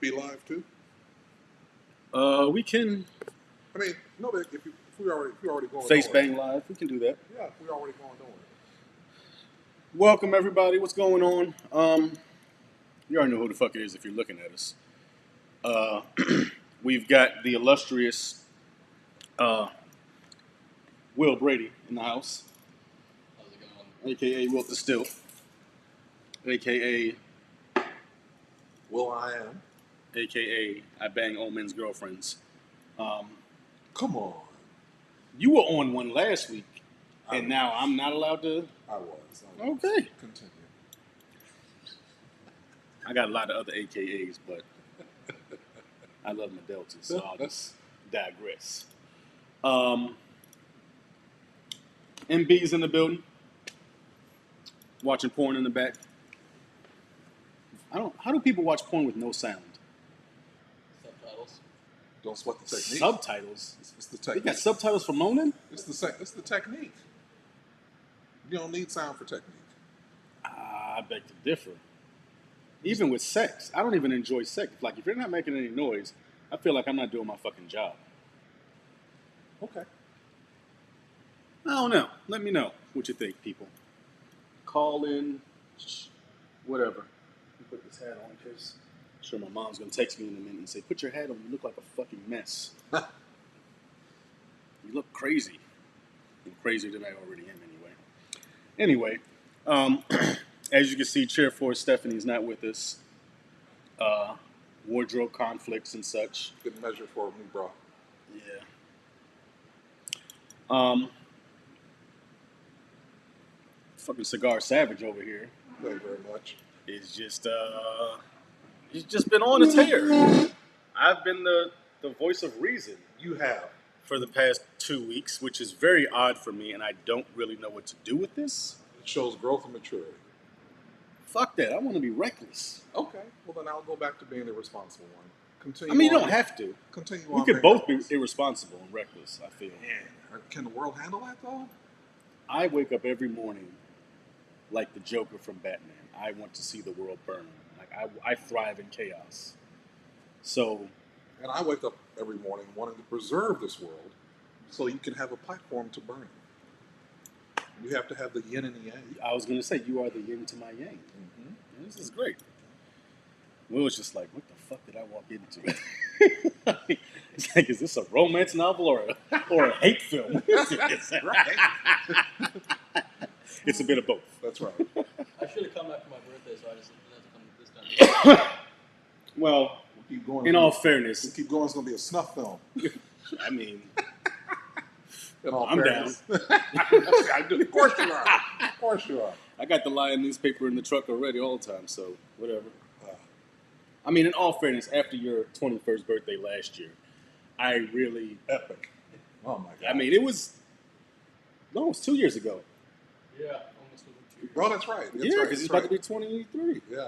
be live too? We can. I mean, no, but if we already going Face nowhere. bang live. We can do that. Yeah, if we already going nowhere. Welcome everybody. What's going on? You already know who the fuck it is if you're looking at us. We've got the illustrious Will Brady in the house. How's it going? AKA Wilt the Still. AKA Will I am. AKA I bang old men's girlfriends. Come on. You were on one last week, I and was. now I'm not allowed to. I was. Okay. Continue. I got a lot of other AKAs, but I love my deltas, so I'll just digress. MB's in the building, watching porn in the back. How do people watch porn with no sound? Subtitles. Don't sweat the technique. Subtitles. It's the You technique. got subtitles for moaning? It's the technique. You don't need sound for technique. I beg to differ. Even with sex, I don't even enjoy sex. Like, if you're not making any noise, I feel like I'm not doing my fucking job. Okay. I don't know. Let me know what you think, people. Call in, whatever. Let me put this hat on because I'm sure my mom's going to text me in a minute and say, put your hat on. You look like a fucking mess. You look crazy. I'm crazier than I already am anyway. As you can see, Chair 4 Stephanie's not with us. Wardrobe conflicts and such. Good measure for a new bra. Yeah. Fucking Cigar Savage over here Thank you very much. is just he's just been on a tear. I've been the voice of reason You have. for the past 2 weeks, which is very odd for me, and I don't really know what to do with this. It shows growth and maturity. Fuck that. I want to be reckless. Okay. Well, then I'll go back to being the responsible one. Continue. I mean, you on. don't have to. Continue. We on could being both be reckless. irresponsible and reckless, I feel. Man, can the world handle that though? I wake up every morning like the Joker from Batman. I want to see the world burn. Like I thrive in chaos. So And I wake up every morning wanting to preserve this world so you can have a platform to burn. You have to have the yin and the yang. I was going to say, you are the yin to my yang. Mm-hmm. This is great. Will was just like, what the fuck did I walk into? It's like, is this a romance novel or a hate film? Right. It's a bit of both. That's right. I should have come after my birthday, so I just had to come this time. Well, We'll keep going. in all We'll fairness, keep going. It's going to be a snuff film. I mean, In all I'm fairness. Of course you are. Of course you are. I got the Lion newspaper in the truck already all the time, so whatever. I mean, in all fairness, after your 21st birthday last year, I really, Epic. Oh my god. I mean, it was 2 years ago. Yeah, almost over 2 years. Bro, that's right. That's Yeah, right. because it's That's about to be 23. Yeah.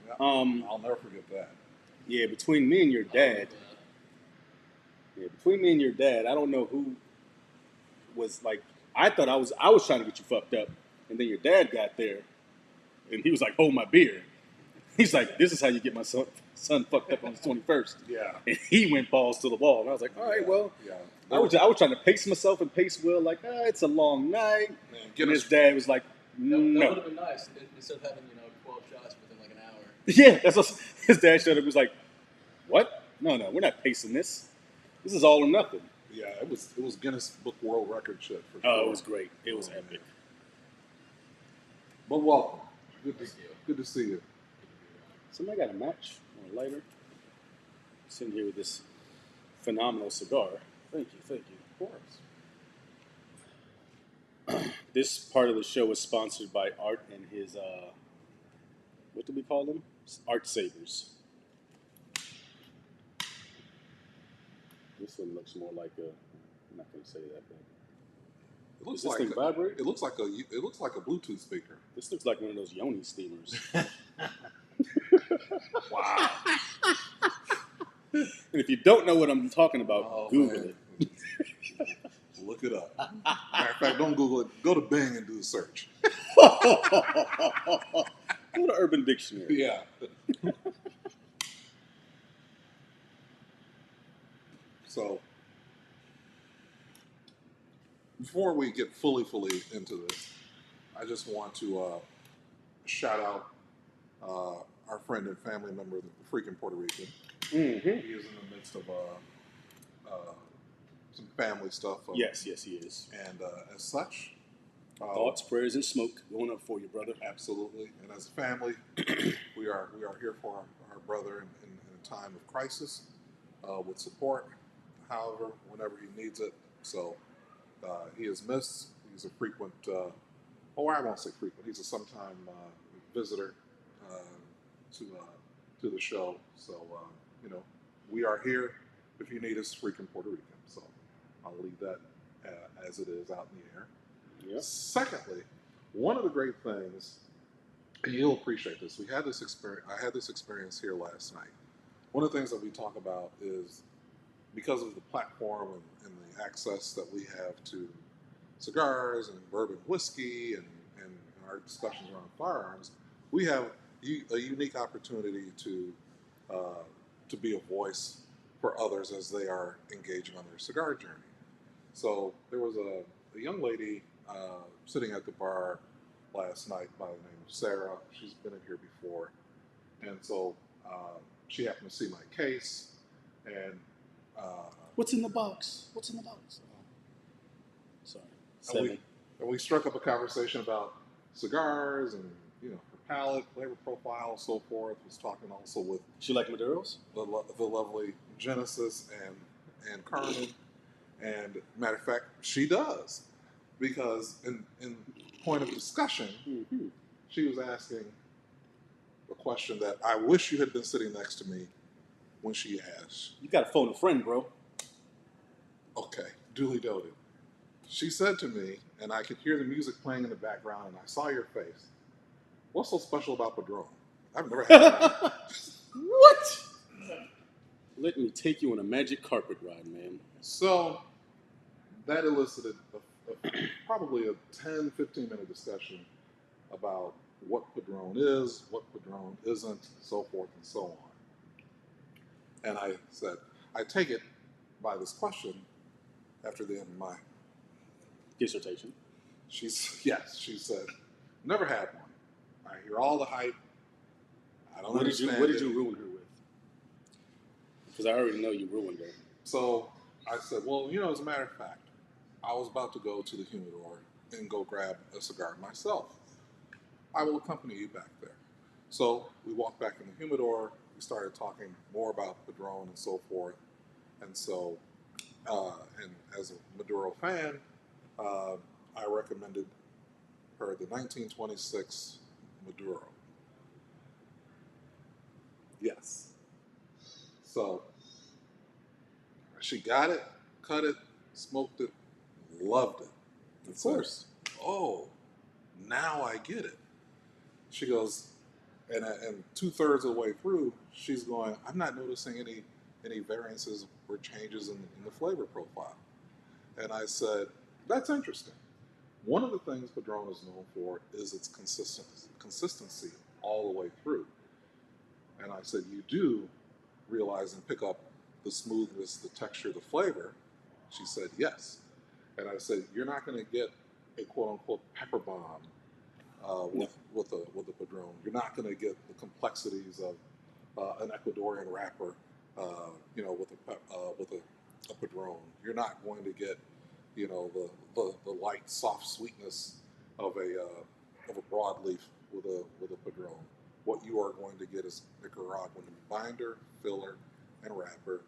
Yeah. I'll never forget that. Yeah, between me and your dad, I don't know who was like. I thought I was trying to get you fucked up, and then your dad got there, and he was like, "Hold my beer." He's like, "This is how you get my son fucked up on his 21st." Yeah. And he went balls to the wall, and I was like, "All right, well." Yeah. I was trying to pace myself and pace Will, like, it's a long night. Man, And his dad was like, That no. would have been nice instead of having 12 shots within like an hour. Yeah, that's what his dad showed up. He was like, what? No, we're not pacing this. This is all or nothing. Yeah, it was Guinness Book World Record shit for sure. Oh, it was great. It was epic. But welcome. Good Thank to see you. Somebody got a match or a lighter? Sitting here with this phenomenal cigar. Thank you. Of course. This part of the show is sponsored by Art and his, what do we call them? Art Sabers. This one looks more like a, I'm not going to say that, but It looks does this like thing vibrate? It looks like a Bluetooth speaker. This looks like one of those Yoni steamers. Wow. And if you don't know what I'm talking about, Google man. it. Look it up. Matter of fact, don't Google it. Go to Bing and do the search. Go to Urban Dictionary. Yeah. So before we get fully into this, I just want to shout out our friend and family member, the freaking Puerto Rican. Mm-hmm. He is in the midst of some family stuff. Yes, he is. And as such, Thoughts, prayers, and smoke going up for you, brother. Absolutely. And as a family, we are here for our brother in a time of crisis with support, however, whenever he needs it. So he is missed. He's a frequent, I won't say frequent, he's a sometime visitor to the show. So, we are here if you need us, freaking Puerto Rican. So I'll leave that as it is out in the air. Yep. Secondly, one of the great things, and you'll appreciate this, I had this experience here last night. One of the things that we talk about is because of the platform and the access that we have to cigars and bourbon whiskey and our discussions around firearms, we have a unique opportunity to be a voice for others as they are engaging on their cigar journey. So there was a young lady sitting at the bar last night by the name of Sarah. She's been in here before. And so she happened to see my case. And What's in the box? What's in the box? Oh. Sorry. And we struck up a conversation about cigars and, her palate, flavor profile, so forth. Was talking also with She like Maduros? the lovely Genesis and Carmen. And matter of fact, she does. Because in point of discussion, Mm-hmm. she was asking a question that I wish you had been sitting next to me when she asked. You got to phone a friend, bro. Okay, duly noted. She said to me, and I could hear the music playing in the background, and I saw your face. What's so special about Padron? I've never had one. What? Let me take you on a magic carpet ride, man. So that elicited probably a 10, 15-minute discussion about what Padron is, what Padron isn't, so forth and so on. And I said, I take it by this question after the end of my Dissertation. she said, never had one. I hear all the hype. I don't understand. What did you ruin her with? Because I already know you ruined her. So I said, well, as a matter of fact, I was about to go to the humidor and go grab a cigar myself. I will accompany you back there. So we walked back in the humidor. We started talking more about Padron and so forth. And so, and as a Maduro fan, I recommended her the 1926 Maduro. Yes. So she got it, cut it, smoked it, loved it. Of course. Oh, now I get it. She goes, and 2/3 of the way through, she's going, I'm not noticing any variances or changes in the flavor profile. And I said, that's interesting. One of the things Padron is known for is its consistency all the way through. And I said, you do realize and pick up the smoothness, the texture, the flavor? She said, yes. And I said, you're not going to get a quote-unquote pepper bomb with a Padron. You're not going to get the complexities of an Ecuadorian wrapper, with a Padron. You're not going to get, the light, soft sweetness of a broadleaf with a Padron. What you are going to get is Nicaraguan binder, filler, and wrapper.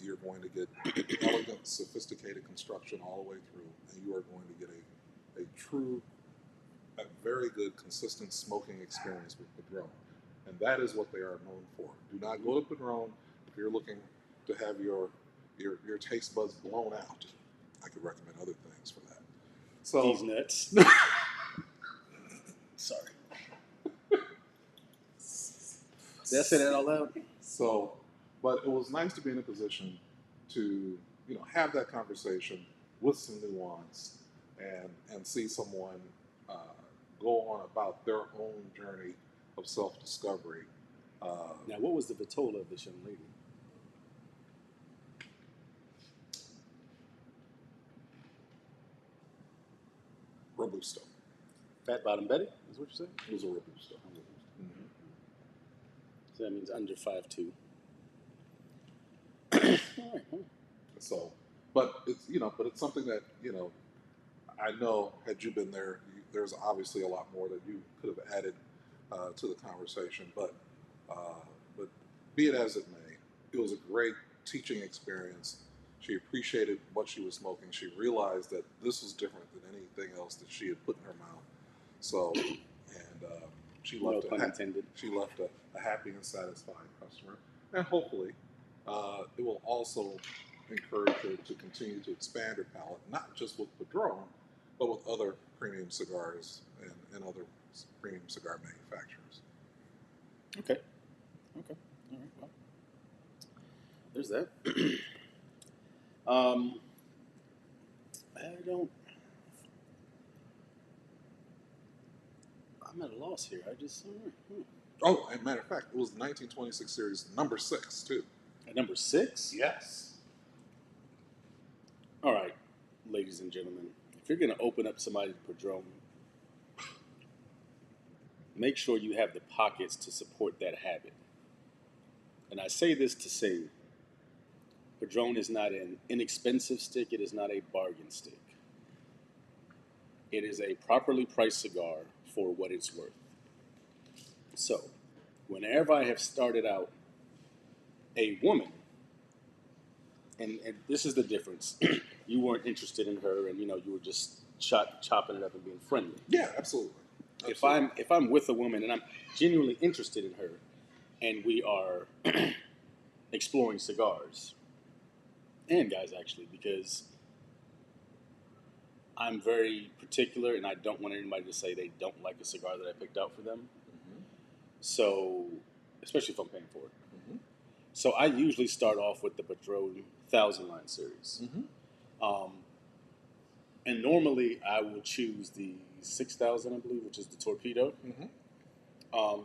You're going to get elegant, sophisticated construction all the way through, and you are going to get a very good, consistent smoking experience with Padron. And that is what they are known for. Do not go to Padron if you're looking to have your taste buds blown out. I could recommend other things for that. So These nuts. Sorry. Did I say that out loud? So, but it was nice to be in a position to, have that conversation with some nuance and see someone go on about their own journey of self-discovery. Now, what was the vitola of this young lady? Robusto. Fat Bottom Betty is what you're saying? It was a Robusto. So that means under 5'2". All right. So, but it's something that I know had you been there, there's obviously a lot more that you could have added to the conversation. But be it as it may, it was a great teaching experience. She appreciated what she was smoking. She realized that this was different than anything else that she had put in her mouth. So, and she No left pun intended. She left a happy and satisfied customer, and hopefully, it will also encourage her to continue to expand her palate, not just with Padron, but with other premium cigars and other premium cigar manufacturers. Okay. All right. Well, there's that. I'm at a loss here. Oh, and matter of fact, it was the 1926 series number 6 too. At number 6? Yes. All right, ladies and gentlemen, if you're going to open up somebody's Padron, make sure you have the pockets to support that habit. And I say this to say, Padron is not an inexpensive stick. It is not a bargain stick. It is a properly priced cigar for what it's worth. So, whenever I have started out a woman, and this is the difference, you weren't interested in her, and you were just chopping it up and being friendly. Yeah, absolutely. If I'm with a woman and I'm genuinely interested in her, and we are exploring cigars, and guys actually, because I'm very particular and I don't want anybody to say they don't like a cigar that I picked out for them. Mm-hmm. So, especially if I'm paying for it. Mm-hmm. So I usually start off with the Padron 1000 line series. Mm-hmm. And normally I will choose the 6000, I believe, which is the Torpedo. Mm-hmm.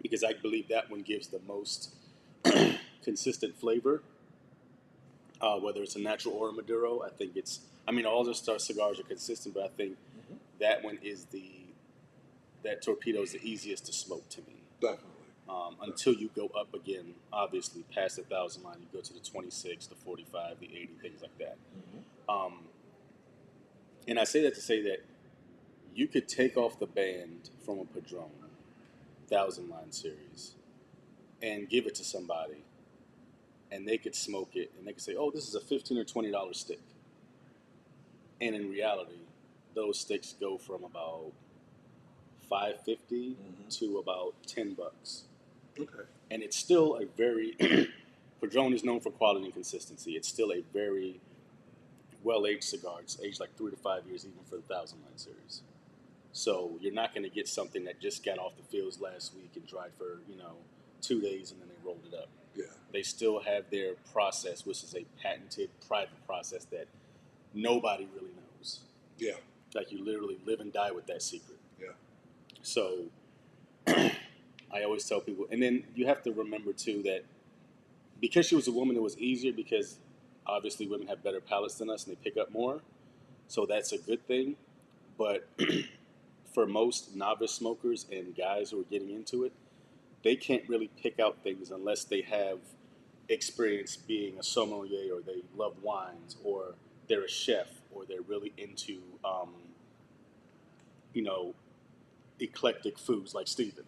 Because I believe that one gives the most consistent flavor. Whether it's a natural or a Maduro, I think all the Star cigars are consistent, but I think that one is that Torpedo is the easiest to smoke to me. Definitely. Until you go up again, obviously, past the 1000 line, you go to the 26, the 45, the 80, things like that. Mm-hmm. And I say that to say that you could take off the band from a Padron 1000 line series and give it to somebody, and they could smoke it, and they could say, "Oh, this is a $15 or $20 stick." And in reality, those sticks go from about $5.50 to about $10. Okay. And it's still a very Padron is known for quality and consistency. It's still a very well-aged cigar. It's aged like 3 to 5 years, even for the 1000 line series. So you're not going to get something that just got off the fields last week and dried for 2 days and then they rolled it up. Yeah. They still have their process, which is a patented private process that nobody really knows. Yeah. Like you literally live and die with that secret. Yeah. So I always tell people, and then you have to remember too that because she was a woman, it was easier because obviously women have better palates than us and they pick up more. So that's a good thing. But for most novice smokers and guys who are getting into it, they can't really pick out things unless they have experience being a sommelier or they love wines or they're a chef or they're really into, eclectic foods like Steven.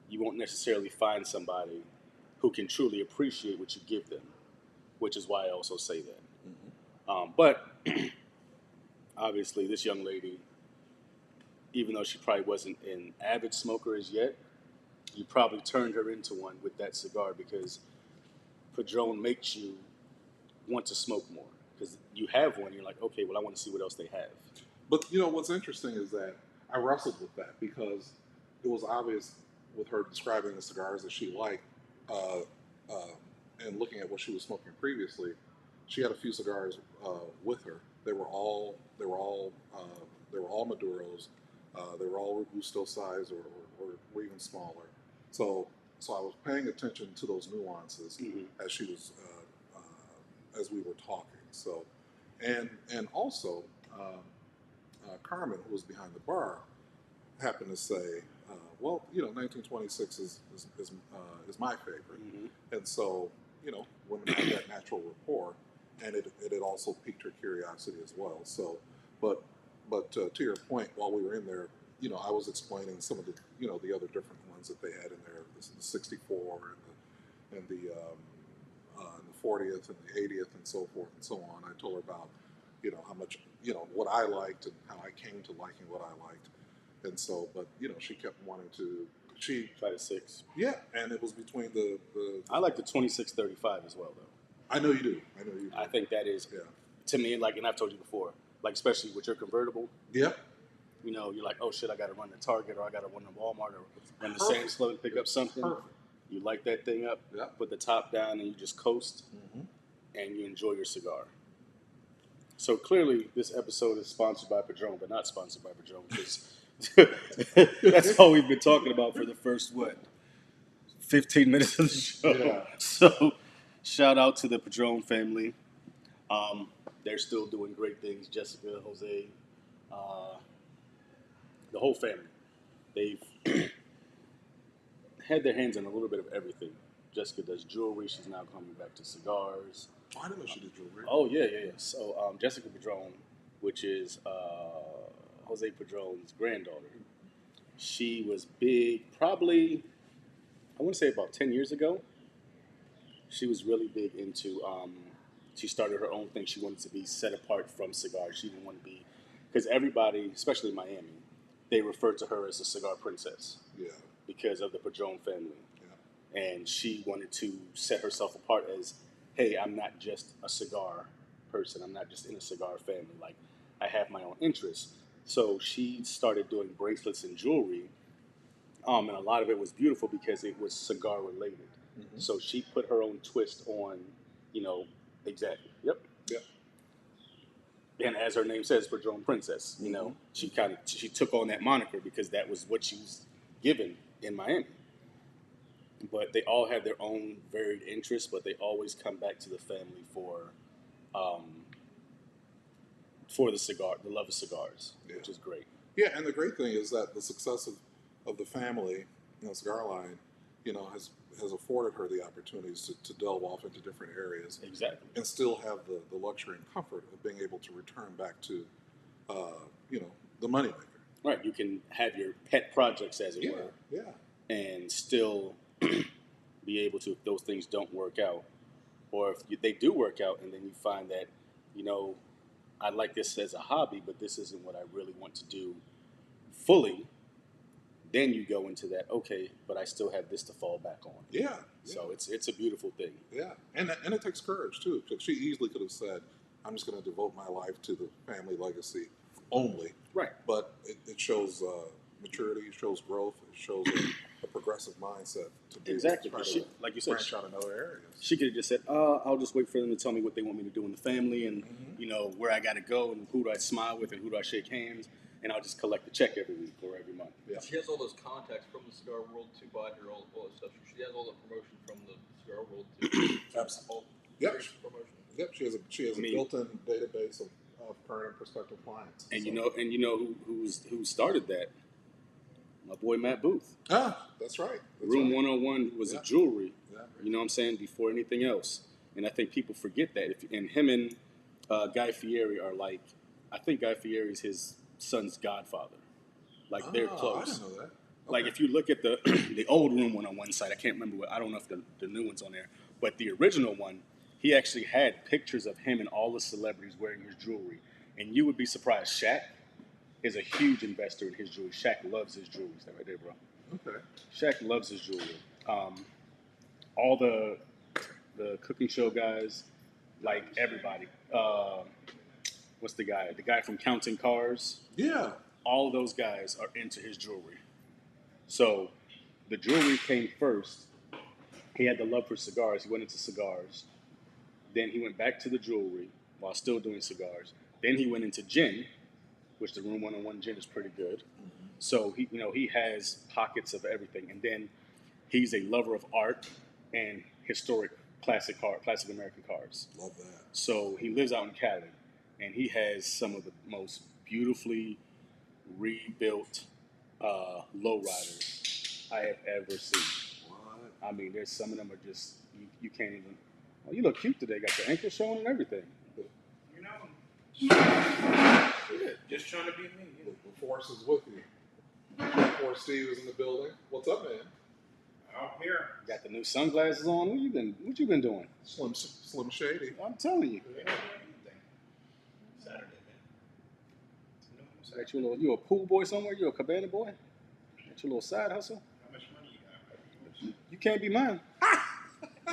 You won't necessarily find somebody who can truly appreciate what you give them, which is why I also say that. Mm-hmm. But obviously this young lady, even though she probably wasn't an avid smoker as yet, you probably turned her into one with that cigar because Padron makes you want to smoke more. Because you have one, you're like, okay, well, I want to see what else they have. But what's interesting is that I wrestled with that because it was obvious with her describing the cigars that she liked, and looking at what she was smoking previously, she had a few cigars with her. They were all Maduros. They were all Robusto size or even smaller. So I was paying attention to those nuances as she was as we were talking. So and also Carmen, who was behind the bar, happened to say, "Well, 1926 is my favorite," and so women have that natural rapport, and it had also piqued her curiosity as well. So, but to your point, while we were in there, I was explaining some of the the other different ones that they had in there, the 64 and the 40th and the 80th and so forth and so on. I told her about how much what I liked and how I came to liking what I liked, and so but she kept wanting to Try the 6. yeah, and it was between the I like the 2635 as well, though. I know you do. I know you do. I think that is, Yeah. to me, like, and I've told you before, like, especially with your convertible, Yeah. you're like, oh shit, I got to run to Target or I got to run to Walmart or run to Perfect. Sam's Club and pick up something. Perfect. You light that thing up, Yeah. put the top down, and you just coast Mm-hmm. and you enjoy your cigar. So clearly, this episode is sponsored by Padron, but not sponsored by Padron because that's all we've been talking about for the first 15 minutes of the show. Yeah. So, shout out to the Padron family. They're still doing great things. Jessica, Jose, the whole family. They've had their hands on a little bit of everything. Jessica does jewelry. She's now coming back to cigars. I didn't know she did jewelry. Oh, yeah. So, Jessica Padron, which is Jose Padron's granddaughter, she was big probably, I want to say about 10 years ago. She was really big into, she started her own thing. She wanted to be set apart from cigars. She didn't want to be, because everybody, especially in Miami, they refer to her as a cigar princess Yeah. because of the Padron family. Yeah. And she wanted to set herself apart as, hey, I'm not just a cigar person. I'm not just in a cigar family. Like, I have my own interests. So she started doing bracelets and jewelry, and a lot of it was beautiful because it was cigar related. Mm-hmm. So she put her own twist on, exactly. Yep. Yeah. And as her name says, Padron Princess. Mhm. She took on that moniker because that was what she was given in Miami. But they all have their own varied interests, but they always come back to the family for the love of cigars, Yeah. which is great. Yeah, and the great thing is that the success of the family, cigar line, has afforded her the opportunities to delve off into different areas Exactly. and still have the luxury and comfort of being able to return back to, the moneymaker. Right. You can have your pet projects, as it Yeah, were, yeah, and still be able to, if those things don't work out, or if they do work out, and then you find that, I like this as a hobby, but this isn't what I really want to do fully. Then you go into that, okay, but I still have this to fall back on. yeah. So it's a beautiful thing. Yeah, and it takes courage too, because she easily could have said, "I'm just going to devote my life to the family legacy only." Right. But it shows maturity, it shows growth, it shows a progressive mindset to be Exactly. able to She, try to like you said, branch out in other areas. she could have just said, I'll just wait for them to tell me what they want me to do in the family and, where I got to go and who do I smile with and who do I shake hands, and I'll just collect the check every week or every month. Yeah. She has all those contacts from the cigar world to buy her all that stuff. She has all the promotion from the cigar world to Absolutely. Yep. Yep. Promotion. Yep, she has a built-in database of current and prospective clients. And So- who started that? My boy Matt Booth. That's right. That's Room right. 101 was Yeah. a jewelry. Yeah. You know what I'm saying? Before anything else. And I think people forget that. And him and Guy Fieri are like, I think Guy Fieri is his son's godfather. Like, they're I close. didn't know that. Like, Okay. if you look at the the old Room 101 site, I can't remember I don't know if the new one's on there, but the original one, he actually had pictures of him and all the celebrities wearing his jewelry. And you would be surprised. Shaq is a huge investor in his jewelry. Shaq loves his jewelry. Is that right there, bro? Okay. Shaq loves his jewelry. All the cooking show guys, like everybody. What's the guy? The guy from Counting Cars. Yeah. All of those guys are into his jewelry. So the jewelry came first. He had the love for cigars. He went into cigars. Then he went back to the jewelry while still doing cigars. Then he went into gin, which the Room 101 gin is pretty good. So he has pockets of everything. And then he's a lover of art and historic classic American cars. Love that. So he lives out in Cali, and he has some of the most beautifully rebuilt lowriders I have ever seen. What? I mean, there's some of them are just you can't even. Well, you look cute today. Got the ankle showing and everything. You know, just trying to be me. The force is with you. Force Steve is in the building. What's up, man? Out here. Got the new sunglasses on. What you been doing? Slim Shady. I'm telling you. Saturday, man. Got you a pool boy somewhere? You a cabana boy? Got your little side hustle? How much money you got? You can't be mine.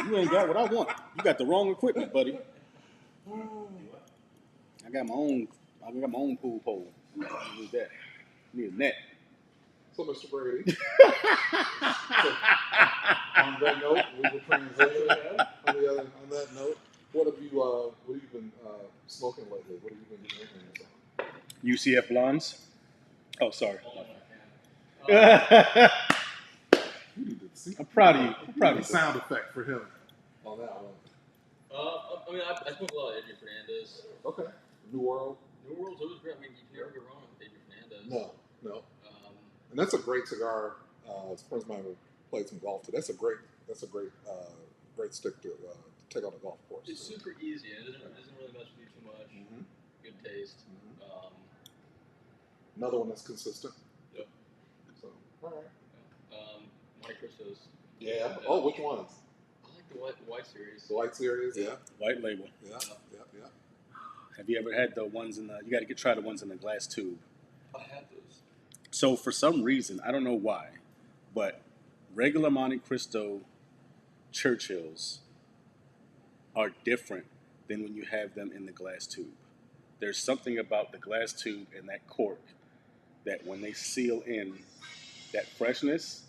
You ain't got what I want. You got the wrong equipment, buddy. I got my own pool pole. I need that. I need a net. So, Mr. Brady. On that note, we will transition. On that note, what have you been smoking lately? What have you been drinking? UCF Blondes. Oh, sorry. You need to see. I'm proud of you. I'm proud You need of a you. sound effect for him on that one. I mean, I smoke a lot of Adrian Fernandez. Okay. New World. New World's always great. I mean, you can never go wrong with Adrian Fernandez. No. And that's a great cigar. It's a friend of mine who played some golf too. That's a great stick to take on a golf course. It's super easy, and it doesn't really mess with you too much. Mm-hmm. Good taste. Another one that's consistent. Yep. So, all right. Monte Cristos. Yeah. Oh, which ones? I like the white series. The White Series. Yeah. White label. Yeah. Have you ever had the ones in the? You got to try the ones in the glass tube. I have those. So for some reason, I don't know why, but regular Monte Cristo Churchills are different than when you have them in the glass tube. There's something about the glass tube and that cork that when they seal in that freshness,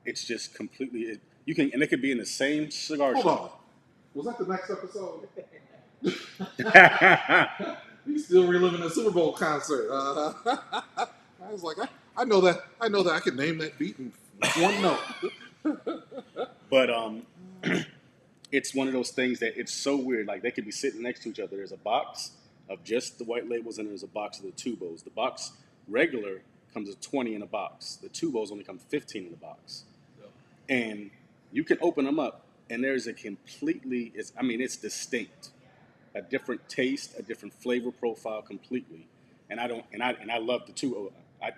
it's just completely. And it could be in the same cigar Hold shop. on. Was that the next episode? On. He's still reliving the Super Bowl concert. I was like, I know that I can name that beat in one note. But it's one of those things that it's so weird. Like they could be sitting next to each other. There's a box of just the white labels and there's a box of the tubos. The box regular comes with 20 in a box. The tubos only come 15 in the box. Yeah. And you can open them up and there's a completely, it's distinct. A different taste, a different flavor profile completely. And I love the tubo.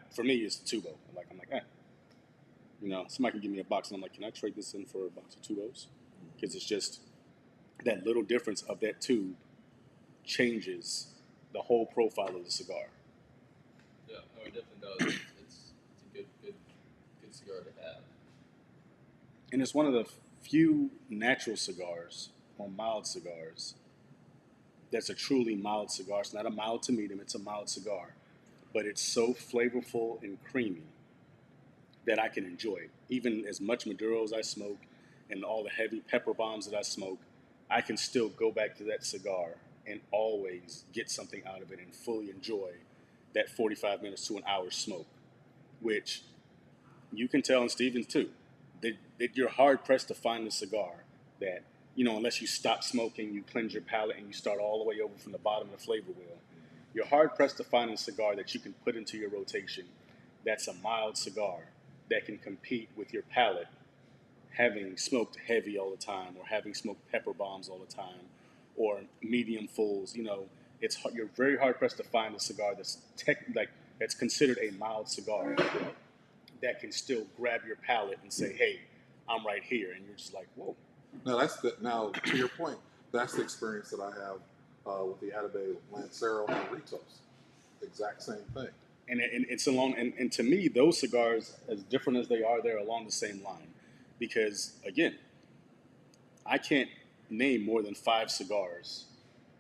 For me, it's the tubo. I'm like, somebody can give me a box, and I'm like, can I trade this in for a box of tubos? Because it's just that little difference of that tube changes the whole profile of the cigar. Yeah, no, it definitely does. It's a good cigar to have. And it's one of the few natural cigars, or mild cigars, that's a truly mild cigar. It's not a mild to medium, it's a mild cigar. But it's so flavorful and creamy that I can enjoy it. Even as much Maduro as I smoke and all the heavy pepper bombs that I smoke, I can still go back to that cigar and always get something out of it and fully enjoy that 45 minutes to an hour smoke, which you can tell in Stevens too, that you're hard pressed to find a cigar that, unless you stop smoking, you cleanse your palate and you start all the way over from the bottom of the flavor wheel. You're hard pressed to find a cigar that you can put into your rotation that's a mild cigar that can compete with your palate, having smoked heavy all the time or having smoked pepper bombs all the time or medium fulls. You're very hard pressed to find a cigar that's considered a mild cigar that can still grab your palate and say, hey, I'm right here. And you're just like, whoa. Now, to your point, that's the experience that I have with the Atabey Lancero and Ritos. Exact same thing. And it's along, and to me, those cigars, as different as they are, they're along the same line. Because, again, I can't name more than 5 cigars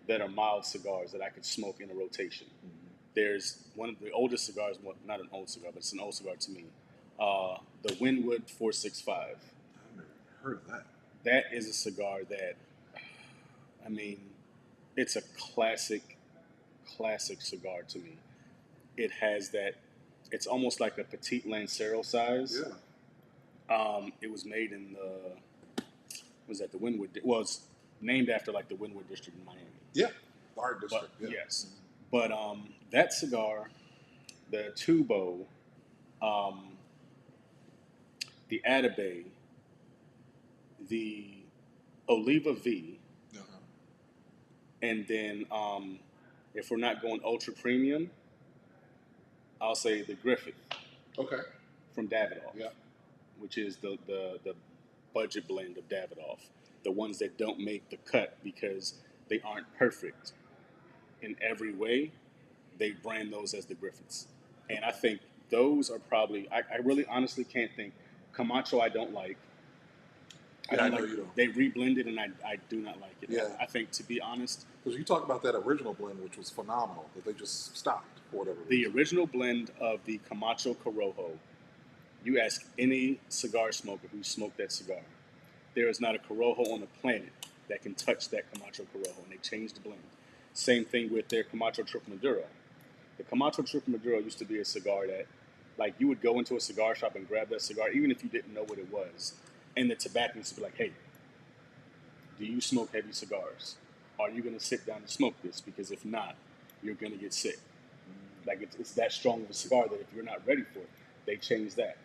that are mild cigars that I could smoke in a rotation. Mm-hmm. There's one of the oldest cigars, well, not an old cigar, but it's an old cigar to me, the Winwood 465. I've never heard of that. That is a cigar that, it's a classic cigar to me. It has that, it's almost like a petite Lancero size. Yeah. It was made in the Winwood, well, it's named after the Winwood district in Miami. Yeah. The art district. But, yes. But that cigar the Tubo, the Atabay, the Oliva V, Uh-huh. and then if we're not going ultra premium, I'll say the Griffith Okay. from Davidoff, Yeah. which is the budget blend of Davidoff. The ones that don't make the cut because they aren't perfect in every way, they brand those as the Griffiths. And I think those are probably, I really honestly can't think. Camacho, I don't like. Yeah, I don't know like. you don't. They reblended, and I do not like it. Yeah. I think, to be honest, Because you talk about that original blend, which was phenomenal, that they just stopped for whatever the reason. original blend of the Camacho Corojo, you ask any cigar smoker who smoked that cigar, there is not a Corojo on the planet that can touch that Camacho Corojo, and they changed the blend. Same thing with their Camacho Triple Maduro. The Camacho Triple Maduro used to be a cigar that, like, you would go into a cigar shop and grab that cigar, even if you didn't know what it was, and the tobacconist would be like, "Hey, do you smoke heavy cigars? Are you going to sit down and smoke this? Because if not, you're going to get sick." Like, it's that strong of a cigar that if you're not ready for it, they change that.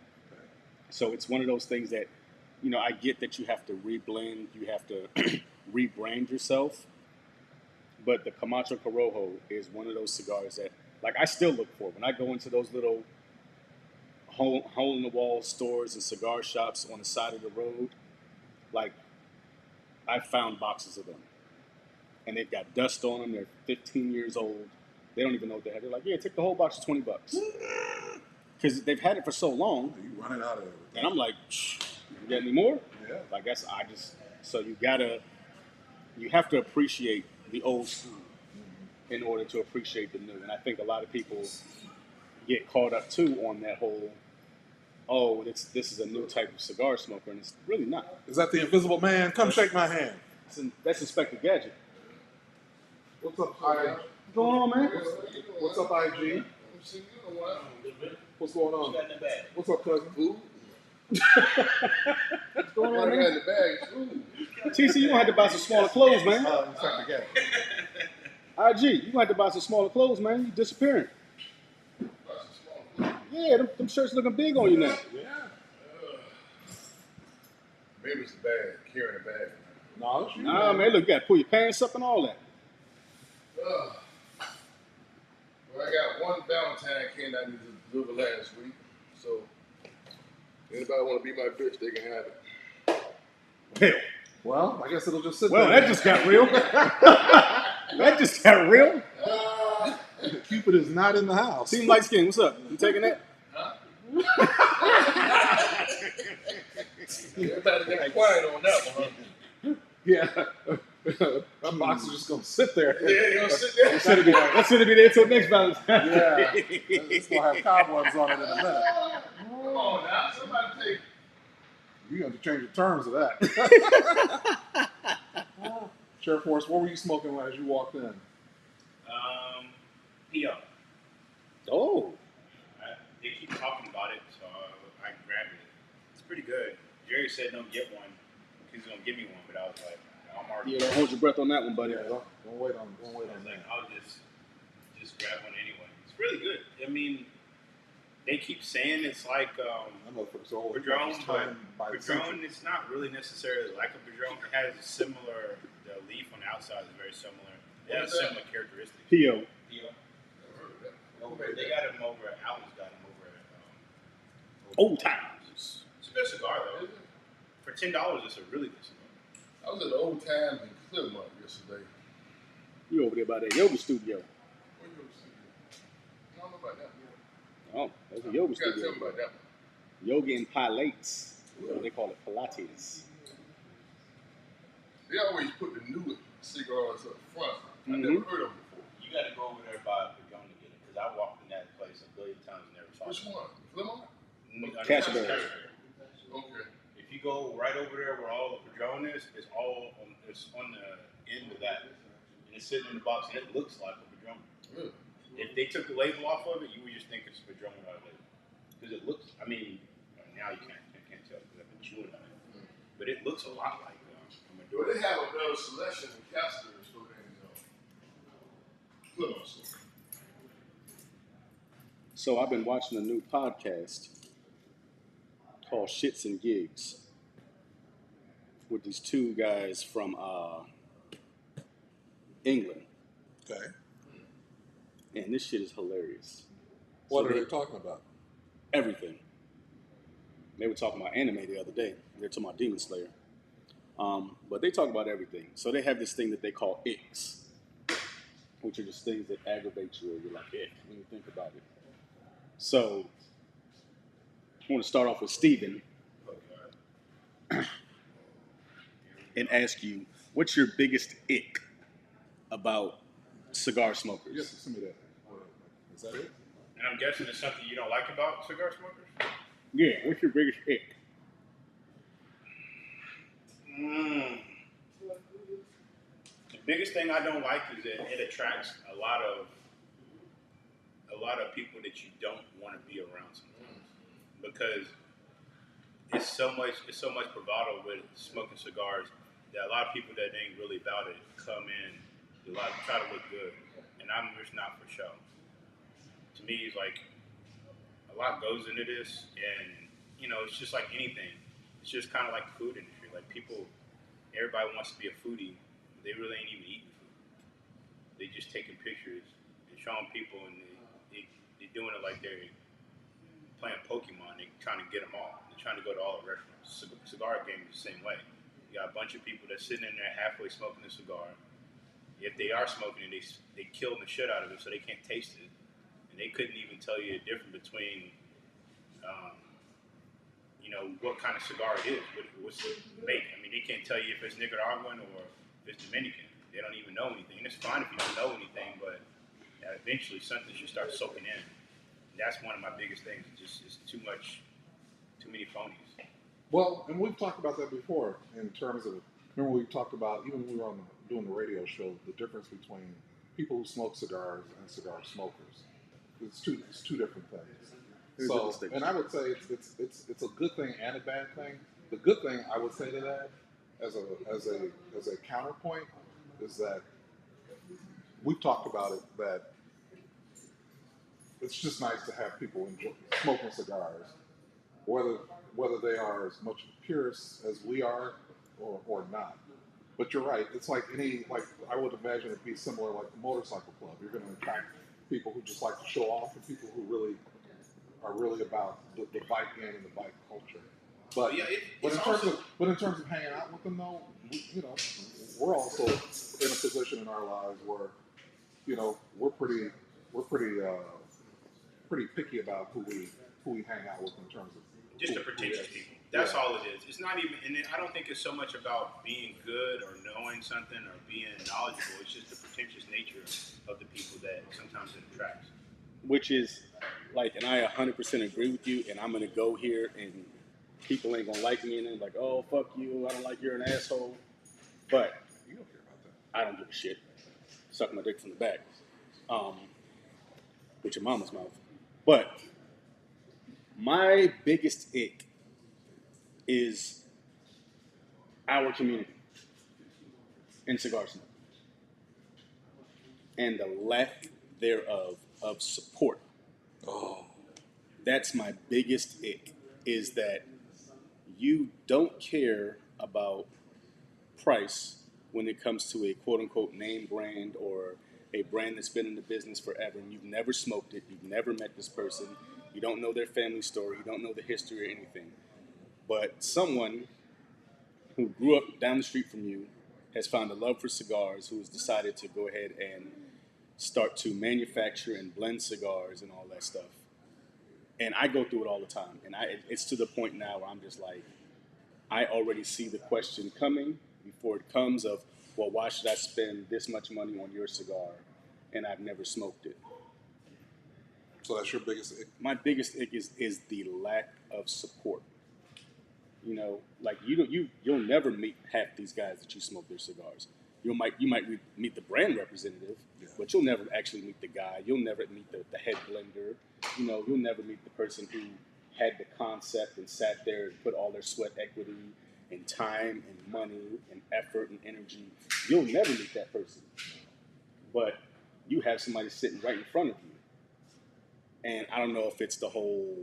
So it's one of those things that, I get that you have to reblend, you have to rebrand yourself. But the Camacho Corojo is one of those cigars that, like, I still look for. When I go into those little hole-in-the-wall stores and cigar shops on the side of the road, like, I found boxes of them. And they've got dust on them. They're 15 years old. They don't even know what they have. They're like, "Yeah, take the whole box for $20." Because they've had it for so long. You running out of it. And I'm like, "You got any more?" Yeah. Like, so you have to appreciate the old school in order to appreciate the new. And I think a lot of people get caught up too on that whole, "Oh, this is a new type of cigar smoker," and it's really not. Is that the Invisible Man? Come shake my hand. That's Inspector Gadget. What's up, IG? What's going on, man? What's up, IG? What's going on? What's up, cousin? Food? What's going on, What I got in man? the bag is food. TC, you gonna have to buy some smaller clothes, man. Inspector Gadget. IG, you gonna have to buy some smaller clothes, man. You disappearing. Yeah, them shirts looking big on you now. Yeah. Baby's the bag, carrying the bag. No, it's you, Nah, man, look, you gotta pull your pants up and all that. Well, I got one Valentine can I need to deliver last week. So, anybody want to be my bitch, they can have it. Hell. Well, I guess it'll just sit Well, there. that just got real. That just got real. Cupid is not in the house. Team Light Skin, what's up? You taking that? Everybody got quiet on that one, huh? Yeah. That box is just going to sit there. Yeah, you gonna sit there? That's gonna be there till next Valentine's. Yeah. It's going to have cobwebs on it in a minute. Come on now, somebody take. You're going to have to change the terms of that. Sheriff Forrest, what were you smoking as you walked in? P.O. Oh, They keep talking about it, so I grabbed it. It's pretty good. Jerry said don't get one. He's gonna give me one, but I was like, I'm already. yeah, don't hold your breath on that one, buddy. Yeah, don't wait on I was that. like, I'll just grab one anyway. It's really good. I mean, they keep saying it's like I know for so Padron, but by the Padron, century. it's not really necessarily like a Padron. It has a similar. The leaf on the outside is very similar. It has similar characteristics. P.O. P.O. They got him over at Allen's. Got him over at Old times. It's a good cigar though. For $10, it's a really good cigar. I was at the Old Times in Claremont yesterday. You over there by that yoga studio? What you see? I don't know about that one. Oh, that's a yoga You gotta tell studio. me about that one. Yoga and Pilates. They call it Pilates. They always put the new cigars up front. I Mhm. never heard of them before. You got to go over there by Padron to get it because I walked in that place a billion times and never saw Which it. one? Claremont? Cashberry. Okay. If you go right over there where all the Padron is, it's on the end of that, and it's sitting in the box, and it looks like a Padron. Really? If they took the label off of it, you would just think it's a Padron without a label because it looks. I mean, now you can't tell because I've been chewing on it, but it looks a lot like a But Maduro. they have a better selection of casters so than Claremont. So I've been watching a new podcast called Shits and Gigs with these two guys from England, Okay. and this shit is hilarious. What So are they talking about? Everything. They were talking about anime the other day. They're talking about Demon Slayer. But they talk about everything. So they have this thing that they call icks, which are just things that aggravate you or you're like, ick, when you think about it. So I want to start off with Steven and ask you, what's your biggest ick about cigar smokers? Yes, send me that. Is that it? And I'm guessing it's something you don't like about cigar smokers? Yeah, what's your biggest ick? The biggest thing I don't like is that it attracts a lot of people that you don't want to be around sometimes, because it's so much bravado with smoking cigars that a lot of people that ain't really about it come in, they try to look good, and I'm just not for show. To me, it's like a lot goes into this, and it's just like anything. It's just kind of like the food industry. Like everybody wants to be a foodie, but they really ain't even eating food. They just taking pictures and showing people, and they're doing it like they're playing Pokemon. They're trying to get them all. They're trying to go to all the restaurants. Cigar game is the same way. You got a bunch of people that's sitting in there halfway smoking a cigar. If they are smoking it, they kill the shit out of it so they can't taste it. And they couldn't even tell you the difference between, what kind of cigar it is, what's the make. I mean, they can't tell you if it's Nicaraguan or if it's Dominican. They don't even know anything. And it's fine if you don't know anything, but eventually something should start soaking in. And that's one of my biggest things. It's too many phonies. Well, and we've talked about that before in terms of, remember we talked about, even when we were doing the radio show, the difference between people who smoke cigars and cigar smokers. It's two different things. So, and I would say it's a good thing and a bad thing. The good thing I would say to that, as a counterpoint, is that we've talked about it, that it's just nice to have people smoking cigars, whether they are as much purists as we are or not. But you're right. It's like I would imagine it'd be similar like the motorcycle club. You're going to attract people who just like to show off and people who really are really about the bike game and the bike culture. But in terms of hanging out with them though, we're also in a position in our lives where we're pretty picky about who we hang out with in terms of just the pretentious people. That's all it is. It's not even, and I don't think it's so much about being good or knowing something or being knowledgeable. It's just the pretentious nature of the people that sometimes it attracts. Which is like, and I 100% agree with you, and I'm going to go here and people ain't going to like me and they're like, oh, fuck you, I don't like you're an asshole. But you don't care about that. I don't give a shit. Suck my dick from the back. With your mama's mouth. But my biggest ick is our community in cigar smoke and the lack thereof of support. Oh, That's my biggest ick, is that you don't care about price when it comes to a quote-unquote name brand or a brand that's been in the business forever, and you've never smoked it, you've never met this person, you don't know their family story, you don't know the history or anything. But someone who grew up down the street from you has found a love for cigars, who has decided to go ahead and start to manufacture and blend cigars and all that stuff. And I go through it all the time. And it's to the point now where I'm just like, I already see the question coming before it comes of, well, why should I spend this much money on your cigar and I've never smoked it? so that's your biggest ick? My biggest ick is the lack of support. Like you'll never meet half these guys that you smoke their cigars. You might meet the brand representative, Yeah. but you'll never actually meet the guy. You'll never meet the head blender. You'll never meet the person who had the concept and sat there and put all their sweat equity and time and money and effort and energy. You'll never meet that person. But you have somebody sitting right in front of you And I don't know if it's the whole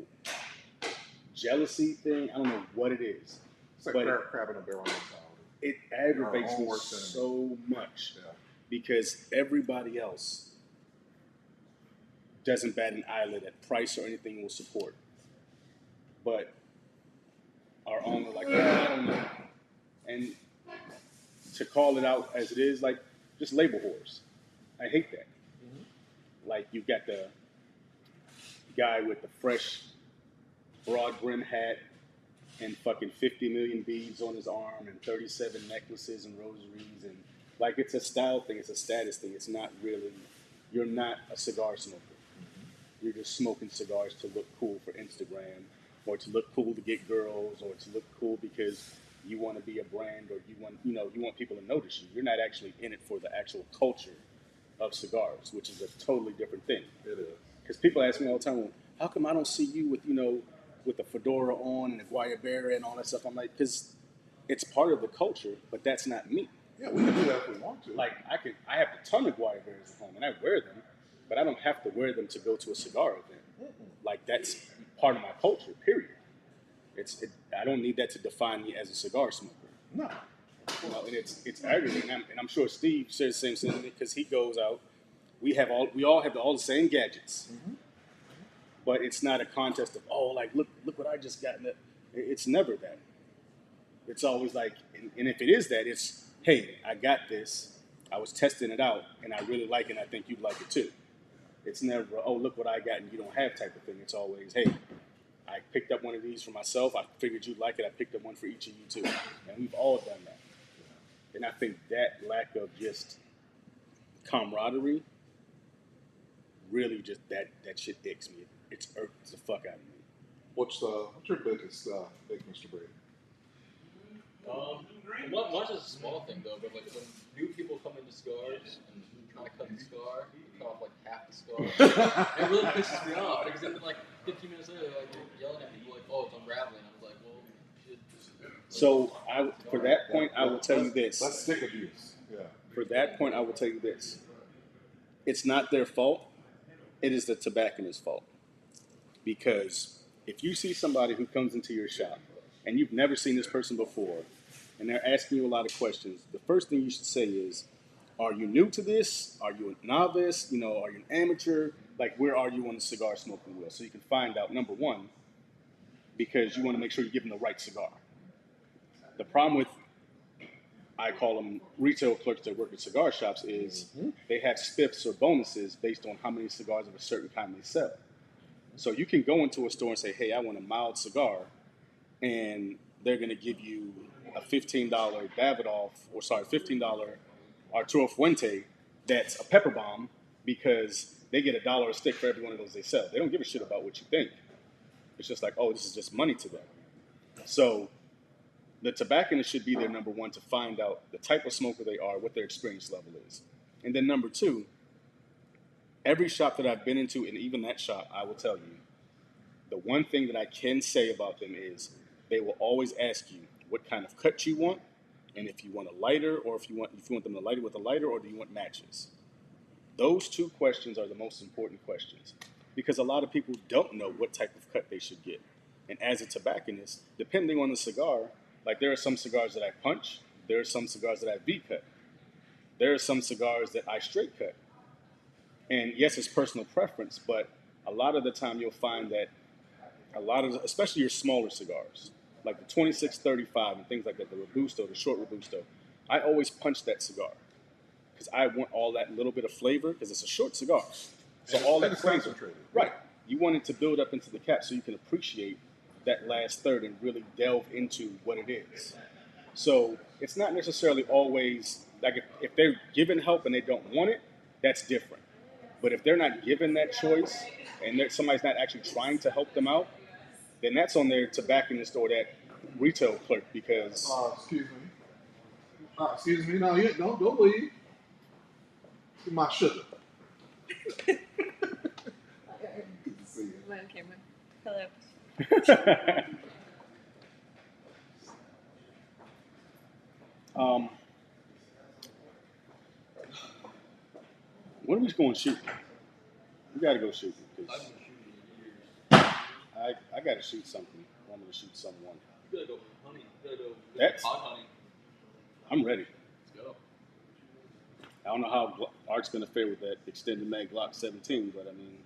jealousy thing. I don't know what it is. It's like But crab in a barrel mentality. it aggravates Our own me worst enemy. so much Yeah. because everybody else doesn't bat an eyelid at price or anything we'll support. But our owner, like, I don't know. And to call it out as it is, like, just label whores. I hate that. Like, you've got the guy with the fresh broad brim hat and fucking 50 million beads on his arm and 37 necklaces and rosaries, and like, it's a style thing, it's a status thing. It's not really, you're not a cigar smoker. You're just smoking cigars to look cool for Instagram, or to look cool to get girls, or to look cool because you want to be a brand, or you want people to notice you. You're not actually in it for the actual culture of cigars, which is a totally different thing. It is. Because people ask me all the time, well, how come I don't see you with, with the fedora on and the guayabera and all that stuff? I'm like, because it's part of the culture, but that's not me. Yeah, we can do that if we want to. Like, I have a ton of guayaberas at home, and I wear them, but I don't have to wear them to go to a cigar event. Like, that's part of my culture, period. I don't need that to define me as a cigar smoker. No. And it's aggravating. And I'm sure Steve shares the same sentiment because he goes out. We all have all the same gadgets, but it's not a contest of, oh, like, look what I just got. It's never that. It's always like, and if it is that, it's, hey, I got this. I was testing it out, and I really like it, and I think you'd like it too. It's never, oh, look what I got and you don't have type of thing. It's always, hey, I picked up one of these for myself. I figured you'd like it. I picked up one for each of you too. And we've all done that. And I think that lack of just camaraderie really just, that shit icks me. It irks the fuck out of me. What's your biggest big Mr. Brady? Mine's just a small thing though, but like when new people come into cigars and try to cut the cigar, you cut off like half the cigar. It really pisses me off because then like 15 minutes later, like you're yelling at people like, "Oh, it's unraveling." I was like, "Well, you should." So for that point, I will tell you this. That's stick abuse. Yeah. For that point, I will tell you this. It's not their fault. It is the tobacconist's fault. Because if you see somebody who comes into your shop and you've never seen this person before, and they're asking you a lot of questions, the first thing you should say is, are you new to this? Are you a novice? Are you an amateur? Like, where are you on the cigar smoking wheel? So you can find out, number one, because you want to make sure you give them the right cigar. The problem with, I call them retail clerks that work at cigar shops, is they have spiffs or bonuses based on how many cigars of a certain kind they sell. So you can go into a store and say, hey, I want a mild cigar, and they're going to give you a $15 $15 Arturo Fuente that's a pepper bomb because they get $1 a stick for every one of those they sell. They don't give a shit about what you think. It's just like, oh, this is just money to them. So the tobacconist should be there, number one, to find out the type of smoker they are, what their experience level is. And then number two, every shop that I've been into, and even that shop, I will tell you, the one thing that I can say about them is they will always ask you what kind of cut you want, and if you want a lighter, or if you want them to light it with a lighter, or do you want matches? Those two questions are the most important questions because a lot of people don't know what type of cut they should get. And as a tobacconist, depending on the cigar, like there are some cigars that I punch, there are some cigars that I V-cut. There are some cigars that I straight cut. And yes, it's personal preference, but a lot of the time you'll find that especially your smaller cigars, like the 2635 and things like that, the Robusto, the short Robusto, I always punch that cigar because I want all that little bit of flavor because it's a short cigar. So all that flavor, concentrated. right? You want it to build up into the cap so you can appreciate that last third and really delve into what it is. So it's not necessarily always like if they're given help and they don't want it, that's different. But if they're not given that choice and somebody's not actually trying to help them out, then that's on their tobacconist or that retail clerk because... Excuse me. No, you don't leave. Get my sugar. Good to see you. Am I on camera? Hello. When are we going shooting? We got to go shooting. I've been shooting I gotta shoot something. I'm gonna shoot someone. You gotta go hunting. You gotta go That's- hog hunting. I'm ready. Let's go. I don't know how Art's gonna fare with that extended mag Glock 17, but I mean,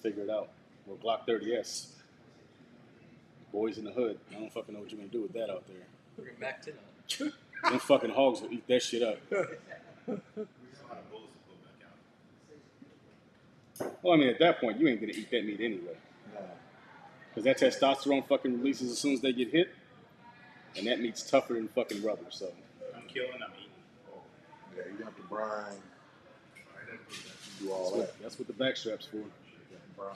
figure it out. Or Glock 30S. Boys in the hood. I don't fucking know what you're gonna do with that out there. Bring Mac 10 out. Them fucking hogs will eat that shit up. There's a lot of bullets to pull back out. Well, I mean, at that point, you ain't gonna eat that meat anyway. No. Because that testosterone fucking releases as soon as they get hit, and that meat's tougher than fucking rubber. So I'm killing, I'm eating. Yeah, you have to brine. Do all that. that's what the backstrap's for. Brine.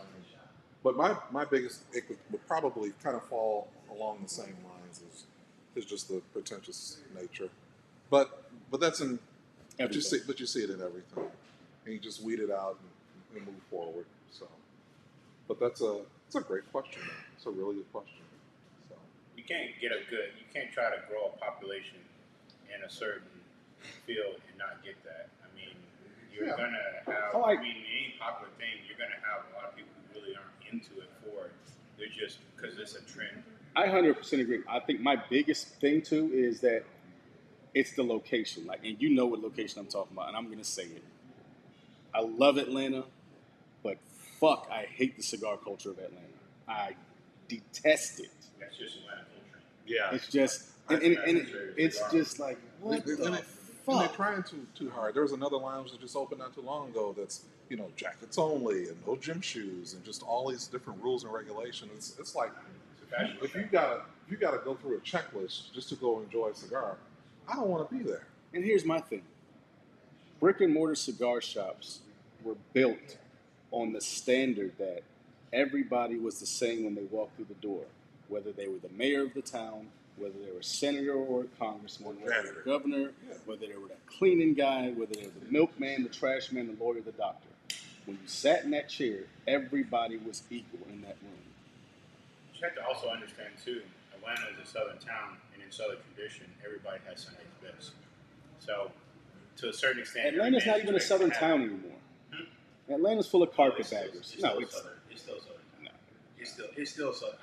But my biggest, it would probably kind of fall along the same lines as just the pretentious nature. But that's in Everything. but you see it in everything, and you just weed it out and move forward. So, but it's a great question. It's a really good question. So, You can't you can't try to grow a population in a certain field and not get that. I mean, you're Yeah. gonna have, Oh, I mean, any popular thing, you're gonna have a lot of people who really aren't into it for it. They're just, because it's a trend. I 100% agree. I think my biggest thing too is that it's the location. Like, and you know what location I'm talking about, and I'm gonna say it. I love Atlanta, but fuck, I hate the cigar culture of Atlanta. I detest it. That's just Atlanta culture. yeah, It's just, and it's just like, what and the they're fuck? trying too hard. There was another lounge that just opened not too long ago. That's jackets only and no gym shoes and just all these different rules and regulations. It's like It's a fashion if you trend. gotta go through a checklist just to go enjoy a cigar, I don't want to be there. And here's my thing: brick and mortar cigar shops were built on the standard that everybody was the same when they walked through the door, whether they were the mayor of the town, whether they were a senator or a congressman, whether they were a governor, Yeah. whether they were that cleaning guy, whether they were the milkman, the trash man, the lawyer, the doctor. When you sat in that chair, everybody was equal in that room. You have to also understand too, Atlanta is a southern town, and in southern tradition, everybody has Sunday's best. So, to a certain extent, Atlanta's not even a southern town anymore. Atlanta's full of carpetbaggers. No, It's still southern. no. It's still southern.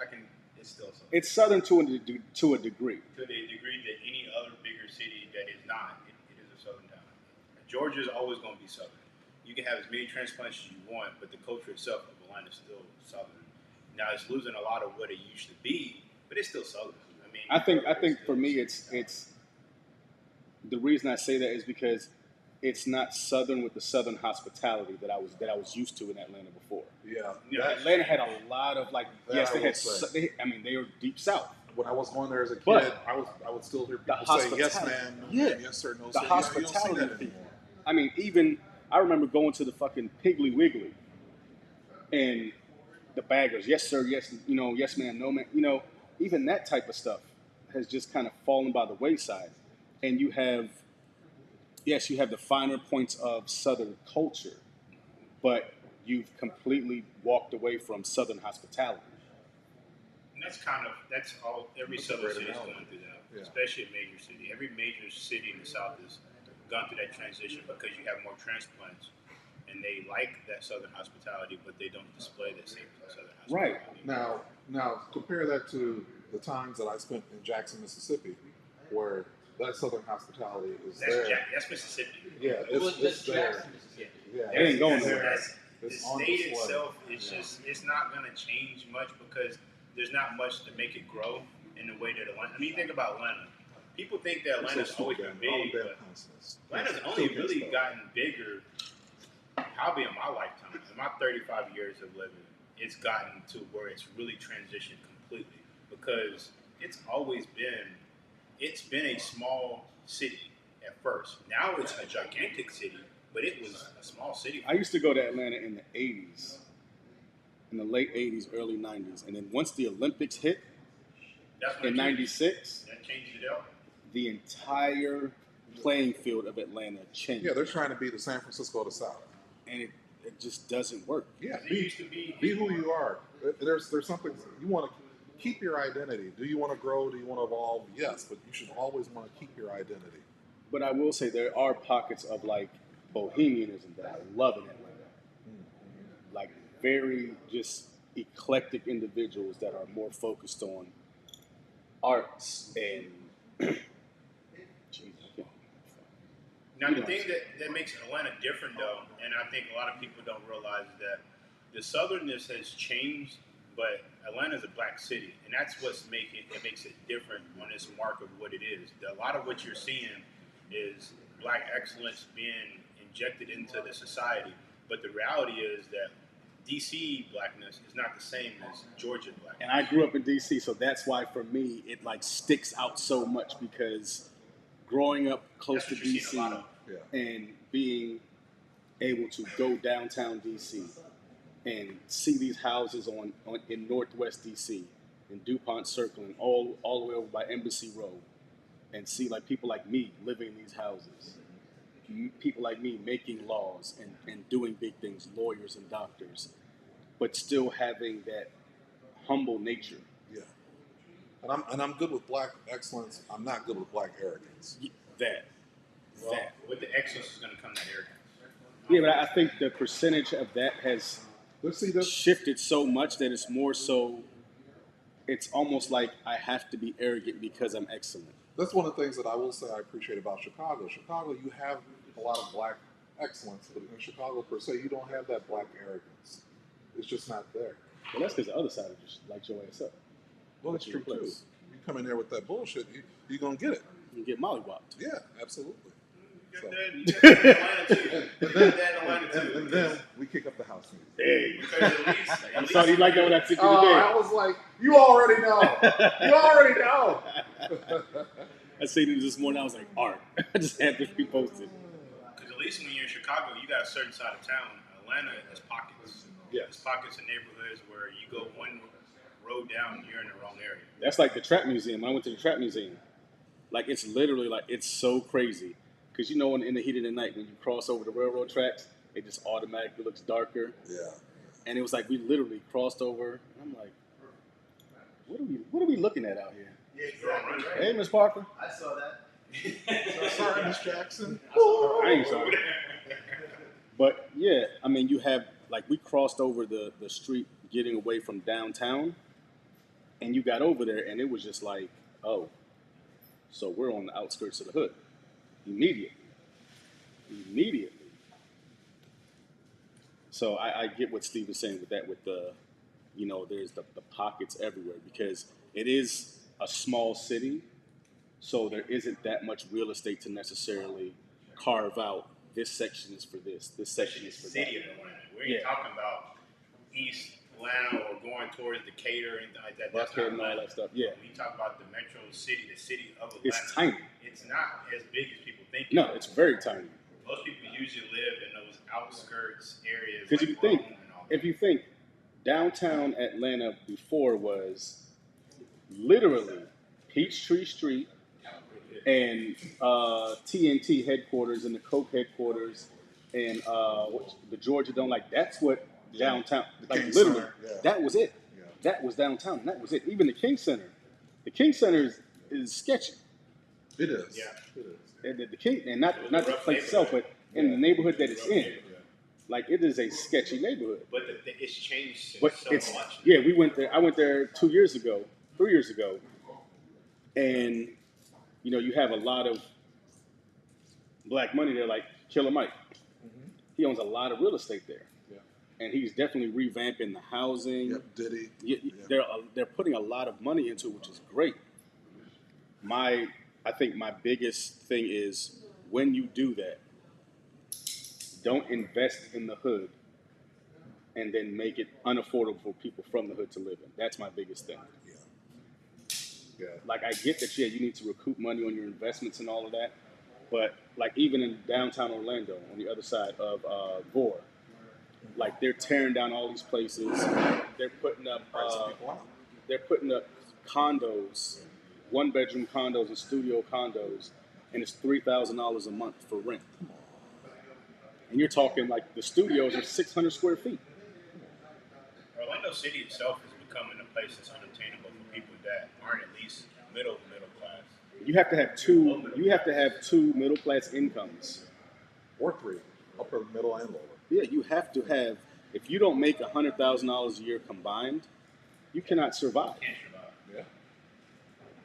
It's still southern. It's southern to a degree. To the degree that any other bigger city that is not, it is a southern town. Georgia is always going to be southern. You can have as many transplants as you want, but the culture itself of Atlanta is still southern. Now it's losing a lot of what it used to be, but it's still southern. I mean, I think for me, it's the reason I say that is because it's not southern with the southern hospitality that I was used to in Atlanta before. Yeah, Yeah, Atlanta had a lot of like, That yes, I they will had. say. They were deep south. when I was going there as a kid, But I would still hear the people say yes, hospitality- ma'am, no, yeah. ma'am, yes, sir, no, The sir. You don't see hospitality that of people. anymore. I mean, even I remember going to the fucking Piggly Wiggly, and the baggers, yes sir, yes, yes ma'am, no ma'am, even that type of stuff has just kind of fallen by the wayside, and you have the finer points of Southern culture, but you've completely walked away from Southern hospitality. And that's all. Every That's a southern great city is analogy. going through that, Yeah. especially a major city. Every major city in the South has gone through that transition because you have more transplants, and they like that southern hospitality, but they don't display that same southern hospitality. Right. Now compare that to the times that I spent in Jackson, Mississippi, where that Southern hospitality is there. That's Mississippi. Yeah, Well, it's that's there. Jackson, Mississippi. Yeah, It ain't going it's nowhere. there. The It's on state display. itself is Yeah. it's not going to change much because there's not much to make it grow in the way that Atlanta. I mean, think about Atlanta. People think that It's Atlanta's so always stupid, been man. All big, damn but consonants. Atlanta's Still only can't really spell. gotten bigger probably in my lifetime. In my 35 years of living, it's gotten to where it's really transitioned completely because it's been a small city at first. Now it's a gigantic city, but it was a small city. I used to go to Atlanta in the 80s, in the late 80s, early 90s, and then once the Olympics hit That's when in it changed. '96, That changed it out. the entire playing field of Atlanta changed. Yeah, they're trying to be the San Francisco of the South. And it just doesn't work. Yeah, It be, used to be who you are. There's something you want to keep your identity. Do you want to grow? Do you want to evolve? Yes, but you should always want to keep your identity. But I will say there are pockets of like bohemianism that I love in Atlanta. Like very just eclectic individuals that are more focused on arts and Jeez, I can't- Now, the thing that makes Atlanta different, though, and I think a lot of people don't realize is that the southernness has changed, but Atlanta is a black city, and that's what's makes it different on its mark of what it is. A lot of what you're seeing is black excellence being injected into the society, but the reality is that DC blackness is not the same as Georgia blackness. And I grew up in DC, so that's why for me it like sticks out so much because growing up close That's to what you're seeing a lot DC of. Yeah. and being able to go downtown DC and see these houses on in Northwest DC, in DuPont Circle, and all the way over by Embassy Road, and see like people like me living in these houses, people like me making laws and doing big things, lawyers and doctors, but still having that humble nature. Yeah. And I'm good with black excellence. I'm not good with black arrogance. That. Well, with the excellence is going to come that arrogance. Yeah, but I think the percentage of that has Let's see this. shifted so much that it's more so, it's almost like I have to be arrogant because I'm excellent. That's one of the things that I will say I appreciate about Chicago. Chicago, you have a lot of black excellence, but in Chicago per se, you don't have that black arrogance. It's just not there. Well, that's because the other side of just light your ass up. Well, it's Your true too. place. You come in there with that bullshit, you're gonna get it. You get mollywopped. Yeah, absolutely. So- You get that in Atlanta too. You get that in Atlanta too. and then we kick up the house music. Hey, Because at least, I'm sorry you like that when I took you Oh, today. I was like, you already know. You already know. I seen it this morning. I was like, art. I just had to repost it. Because at least when you're in Chicago, you got a certain side of town. Atlanta has pockets. Yes. There's pockets of neighborhoods where you go one road down, you're in the wrong area. That's like the trap museum. When I went to the trap museum, like it's literally like it's so crazy because you know in the heat of the night when you cross over the railroad tracks, it just automatically looks darker. Yeah. And it was like we literally crossed over. And I'm like, what are we looking at out here? Hey, Miss Parker. I saw that. Sorry, Miss Jackson. I ain't sorry. But yeah, I mean, you have like we crossed over the street getting away from downtown, and you got over there, and it was just like, oh, so we're on the outskirts of the hood immediately. So I get what Steve is saying with that, with the, you know, there's the pockets everywhere because it is a small city, so there isn't that much real estate to necessarily carve out. This section is for this section is for that. City of Atlanta. We ain't Yeah. talking about East Atlanta or going towards Decatur and anything like that. That's Buckhead not and all Atlanta. that stuff. Yeah, When you talk about the metro city, the city of Atlanta, it's tiny. It's not as big as people think. No, it's very tiny. Most people usually live in those outskirts areas. Because like if you think, Rome and all if that. you think, downtown Atlanta before was literally Peachtree Street and TNT headquarters and the Coke headquarters and the Georgia Dome, like that's what downtown, The like King literally, Center, yeah. that was it. Yeah. That was downtown. And that was it. Even the King Center. The King Center is sketchy. It is. Yeah. It is. And the King, and not the rough place itself, but in the neighborhood that it's in. Yeah. Like it is a sketchy neighborhood. But it's changed But so it's much. yeah, we went there. I went there 3 years ago, and you know you have a lot of black money there, like Killer Mike. He owns a lot of real estate there, Yeah. and he's definitely revamping the housing. Yep. Diddy. Yeah, Yeah. they're putting a lot of money into it, which is great. I think my biggest thing is when you do that, don't invest in the hood and then make it unaffordable for people from the hood to live in. That's my biggest thing. Yeah. Like I get that, yeah, you need to recoup money on your investments and all of that, but like even in downtown Orlando, on the other side of Gore, like they're tearing down all these places. They're putting up Pricing people out. condos, 1-bedroom condos and studio condos, and it's $3,000 a month for rent. And you're talking like the studios are 600 square feet. Orlando City itself is becoming a place that's unattainable for people that aren't at least middle class. You have to have two. You have to have two middle class incomes. Or three. Upper, middle, and lower. Yeah, you have to have If you don't make $100,000 a year combined, you cannot survive. Can't survive. Yeah.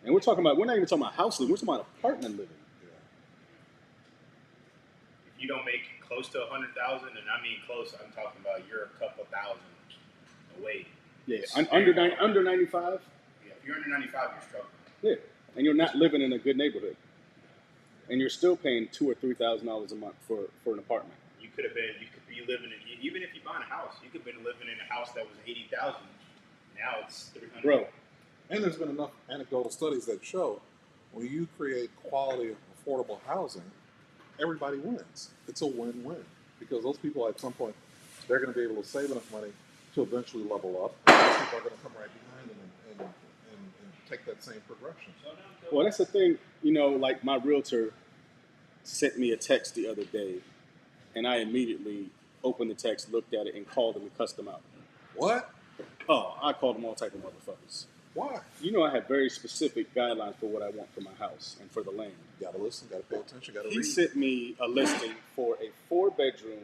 And we're not even talking about house living. We're talking about apartment living. If you don't make close to 100,000, and I mean close, I'm talking about you're a couple thousand away. Yeah, It's under very hard. 95. Yeah, if you're under 95, you're struggling. Yeah, and you're not living in a good neighborhood, and you're still paying $2,000 or $3,000 a month for an apartment. You could be living in, even if you buy a house, you could have been living in a house that was 80,000. Now it's 300. Bro, And there's been enough anecdotal studies that show when you create quality, affordable housing, everybody wins. It's a win-win because those people at some point they're going to be able to save enough money to eventually level up. And those people are going to come right behind them and take that same progression. well, that's the thing. You know, like my realtor sent me a text the other day, and I immediately opened the text, looked at it, and called him and cussed him out. What? Oh, I called them all type of motherfuckers. Why? You know, I have very specific guidelines for what I want for my house and for the land. You got to listen. Got to pay attention. Got to He read. sent me a listing for a 4-bedroom,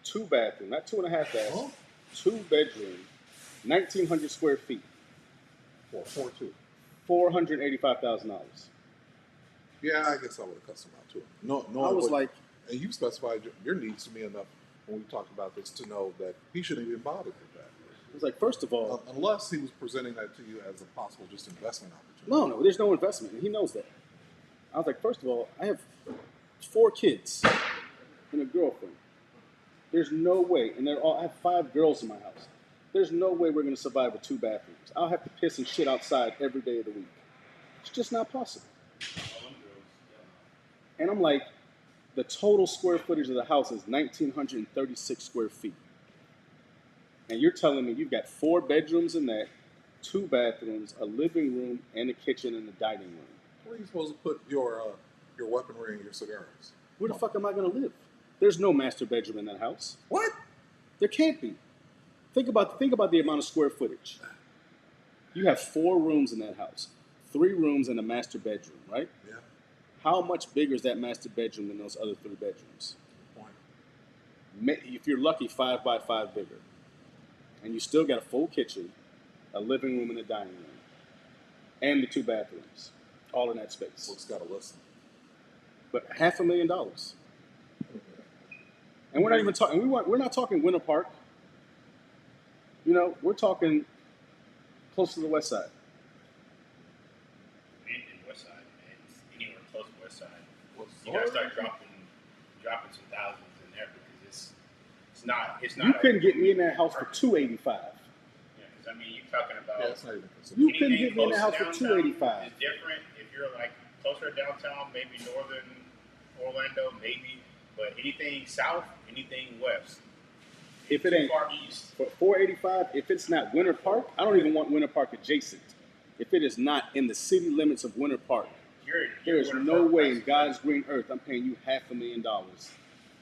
2-bathroom, not 2.5 baths, Huh? 2-bedroom, 1,900 square feet, For 4-2. $485,000. Yeah, I guess I would have cussed him out too. No, I was what- like, and you specified your needs to me enough when we talked about this to know that he shouldn't even bother with that. I was like, first of all, Unless he was presenting that to you as a possible just investment opportunity. no, there's no investment, and he knows that. I was like, first of all, I have 4 kids and a girlfriend. There's no way, and I have 5 girls in my house. There's no way we're going to survive with 2 bathrooms. I'll have to piss and shit outside every day of the week. It's just not possible. And I'm like, the total square footage of the house is 1,936 square feet. And you're telling me you've got 4 bedrooms in that, 2 bathrooms, a living room, and a kitchen and a dining room. Where are you supposed to put your weaponry and your cigars? Where the fuck am I going to live? There's no master bedroom in that house. What? There can't be. Think about the amount of square footage. You have 4 rooms in that house, 3 rooms and a master bedroom, right? Yeah. How much bigger is that master bedroom than those other 3 bedrooms? Point. If you're lucky, 5 by 5 bigger. And you still got a full kitchen, a living room and a dining room, and the 2 bathrooms, all in that space. Folks got to listen. But $500,000. And we're not even talking. We're not talking Winter Park. You know, we're talking close to the west side. And West Side, man. Anywhere close to West Side. What's You gotta start dropping some thousands in there because it's not. You couldn't get me in that house for $285. Yeah, because I mean, you're talking about. Yeah, it's not even considered. You couldn't anything get me in the close house to for downtown $285. is different. If you're like closer to downtown, maybe northern Orlando, maybe. But anything south, anything west. If it too ain't far east, for $485, if it's not Winter Park, I don't even want Winter Park adjacent. If it is not in the city limits of Winter Park, there is no way in God's green earth I'm paying you $500,000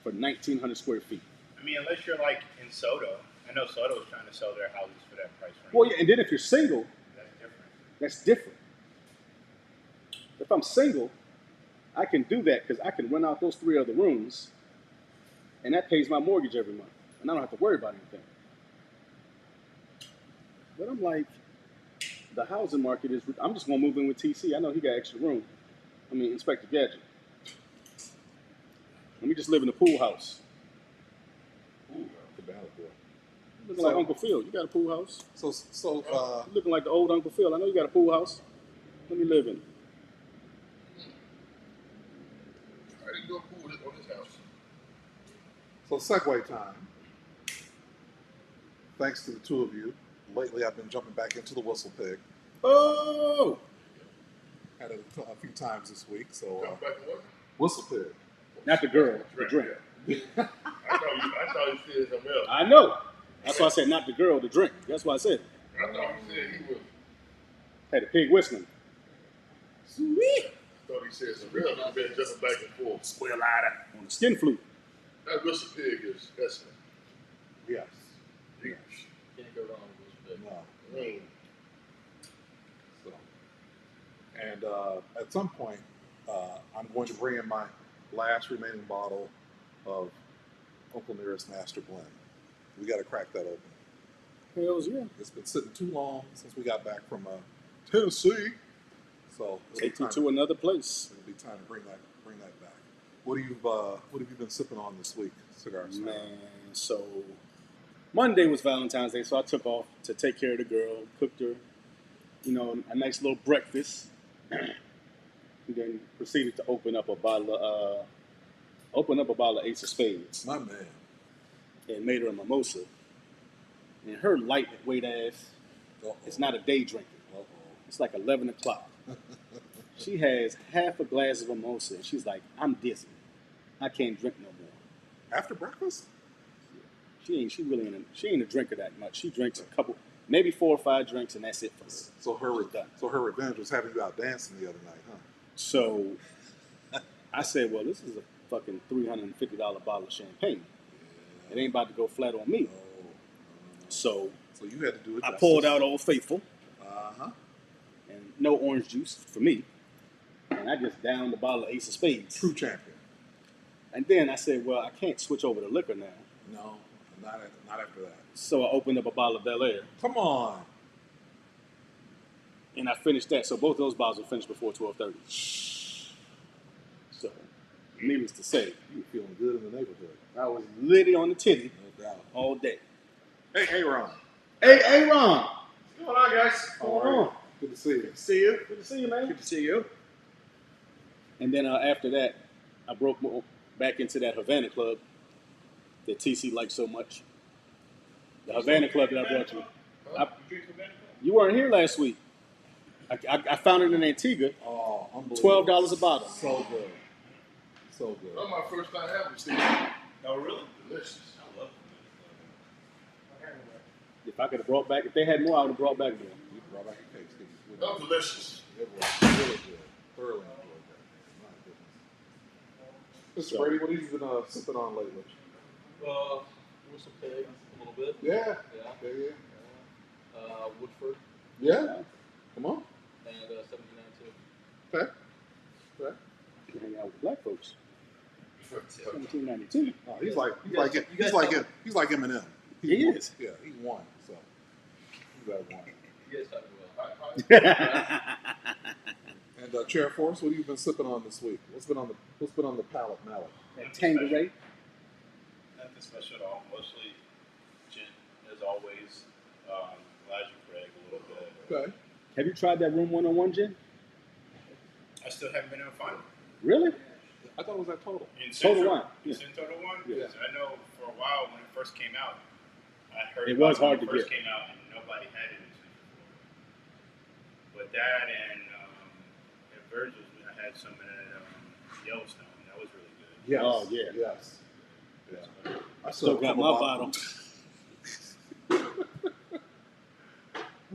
for 1,900 square feet. I mean, unless you're like in Soto. I know Soto is trying to sell their houses for that price range. Well, yeah, and then if you're single, That's different. that's different. If I'm single, I can do that because I can rent out those 3 other rooms, and that pays my mortgage every month, and I don't have to worry about anything. But I'm like, the housing market is. I'm just gonna move in with TC. I know he got extra room. I mean, Inspector Gadget. Let me just live in the pool house. The battle boy. Looking like Uncle Phil. You got a pool house. So You looking like the old Uncle Phil. I know you got a pool house. Let me live in it. I didn't go pool on this house. So segue time. Thanks to the 2 of you. Lately, I've been jumping back into the Whistle Pig. Oh! Had it a few times this week. So Come back and what? Whistle Pig. Not the girl, the drink. I thought you said something else. I know. That's why I said not the girl, the drink. That's why I said it. I thought you said he was. Had the pig whistling. I thought he said something else. I've been jumping back and forth. Squeal louder on the skin flute. That whistle pig is excellent. Yes. Huge. Can't go wrong with this No. Mm. So, and at some point, I'm going to bring in my last remaining bottle of Uncle Nearest Master Blend. We got to crack that open. Hells yeah. It's been sitting too long since we got back from Tennessee. So Take you to another place. it'll be time to bring that back. What have you been sipping on this week, cigars? Man, so Monday was Valentine's Day, so I took off to take care of the girl, cooked her, a nice little breakfast, and then proceeded to open up a bottle of Ace of Spades, My man. and made her a mimosa. And her lightweight ass, Uh-oh. it's not a day drinker. Uh-oh. It's like 11 o'clock. She has half a glass of mimosa, and she's like, "I'm dizzy. I can't drink no more." After breakfast? She ain't a drinker that much. She drinks a couple, maybe 4 or 5 drinks, and that's it for her. So her revenge was having you out dancing the other night, huh? So I said, well, this is a fucking $350 bottle of champagne. It ain't about to go flat on me. Oh. So So you had to do it. I pulled out Old Faithful Uh-huh. and no orange juice for me. And I just downed the bottle of Ace of Spades. True champion. And then I said, well, I can't switch over to liquor now. No, not after that. So I opened up a bottle of Bel Air Come on. and I finished that. So both of those bottles were finished before 12:30. So, needless to say, You were feeling good in the neighborhood. I was litty on the titty No doubt. all day. Hey, Ron. Hey, Ron. What's going on, guys? What's going on? Good to see you. See you. Good to see you, man. Good to see you. And then after that, I broke back into that Havana club that TC liked so much. The Havana club that I brought you. You weren't here last week. I found it in Antigua. Oh, unbelievable. $12 a bottle. So good. So good. That's my first time having Steve. Oh, really? Delicious. I love If I could have brought back, if they had more, I would have brought back more. You brought back your cakes, didn't you? That was delicious. It was really good. Thoroughly enjoyed that. My goodness. Mr. So- Brady, what have you been sipping on lately? With some pigs, a little bit. Yeah. Yeah. Yeah. Woodford Yeah. Come on. and 79 too. Okay. Okay. You hang out with black folks. 1792. Oh, he's like he's like Eminem. He is. Yeah, he won. So you got one. You guys talking about? And Chair Force, what have you been sipping on this week? What's been on the palate mallet? That Tanqueray. Nothing special at all. Mostly gin, as always. Elijah Craig a little bit. Okay. Have you tried that Room 101 gin? I still haven't been able to find it. Really? I thought it was that total. In Total Central- Wine, yeah. It's in Total Wine? Yeah. I know for a while when it first came out, I heard It about was hard when to it first get. came out and nobody had it in Central Florida. But that and at Virgil's, I had some at Yellowstone. That was really good. Yes. Oh, yeah. Yes. Yeah. I Still got have a my couple bottle.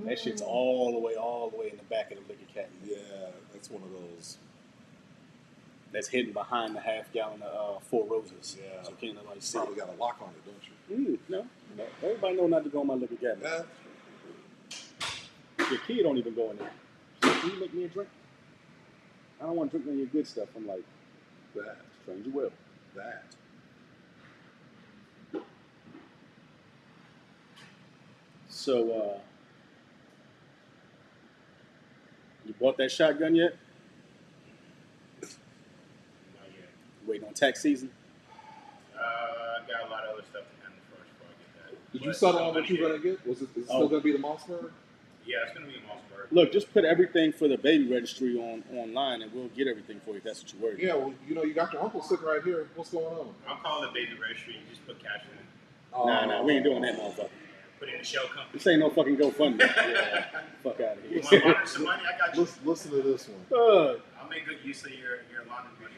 That shit's all the way in the back of the liquor cabinet. Yeah, that's one of those. That's hidden behind the half-gallon of Four Roses. Yeah. So can't nobody see Probably it. got a lock on it, don't you? No. Everybody know not to go in my liquor cabinet. Yeah. Your kid don't even go in there. So can you make me a drink? I don't want to drink none of your good stuff. I'm like, That. stranger will. That. So, you bought that shotgun yet? Not yet. Waiting on tax season? I got a lot of other stuff to handle first before I get that. Did But you settle I'm on what gonna you're get- gonna get? Is it Oh. still gonna be the Mossberg? Yeah, it's going to be in Mossberg. Look, just put everything for the baby registry online, and we'll get everything for you if that's what you're worried Yeah. about. Well, you got your uncle sitting right here. What's going on? I'll call the baby registry and just put cash in it. Nah, we ain't doing that, motherfucker. Put it in the shell company. This ain't no fucking GoFundMe. Fuck out of You here. want some money? I got you. Listen to this one. I'll make good use of your laundry money.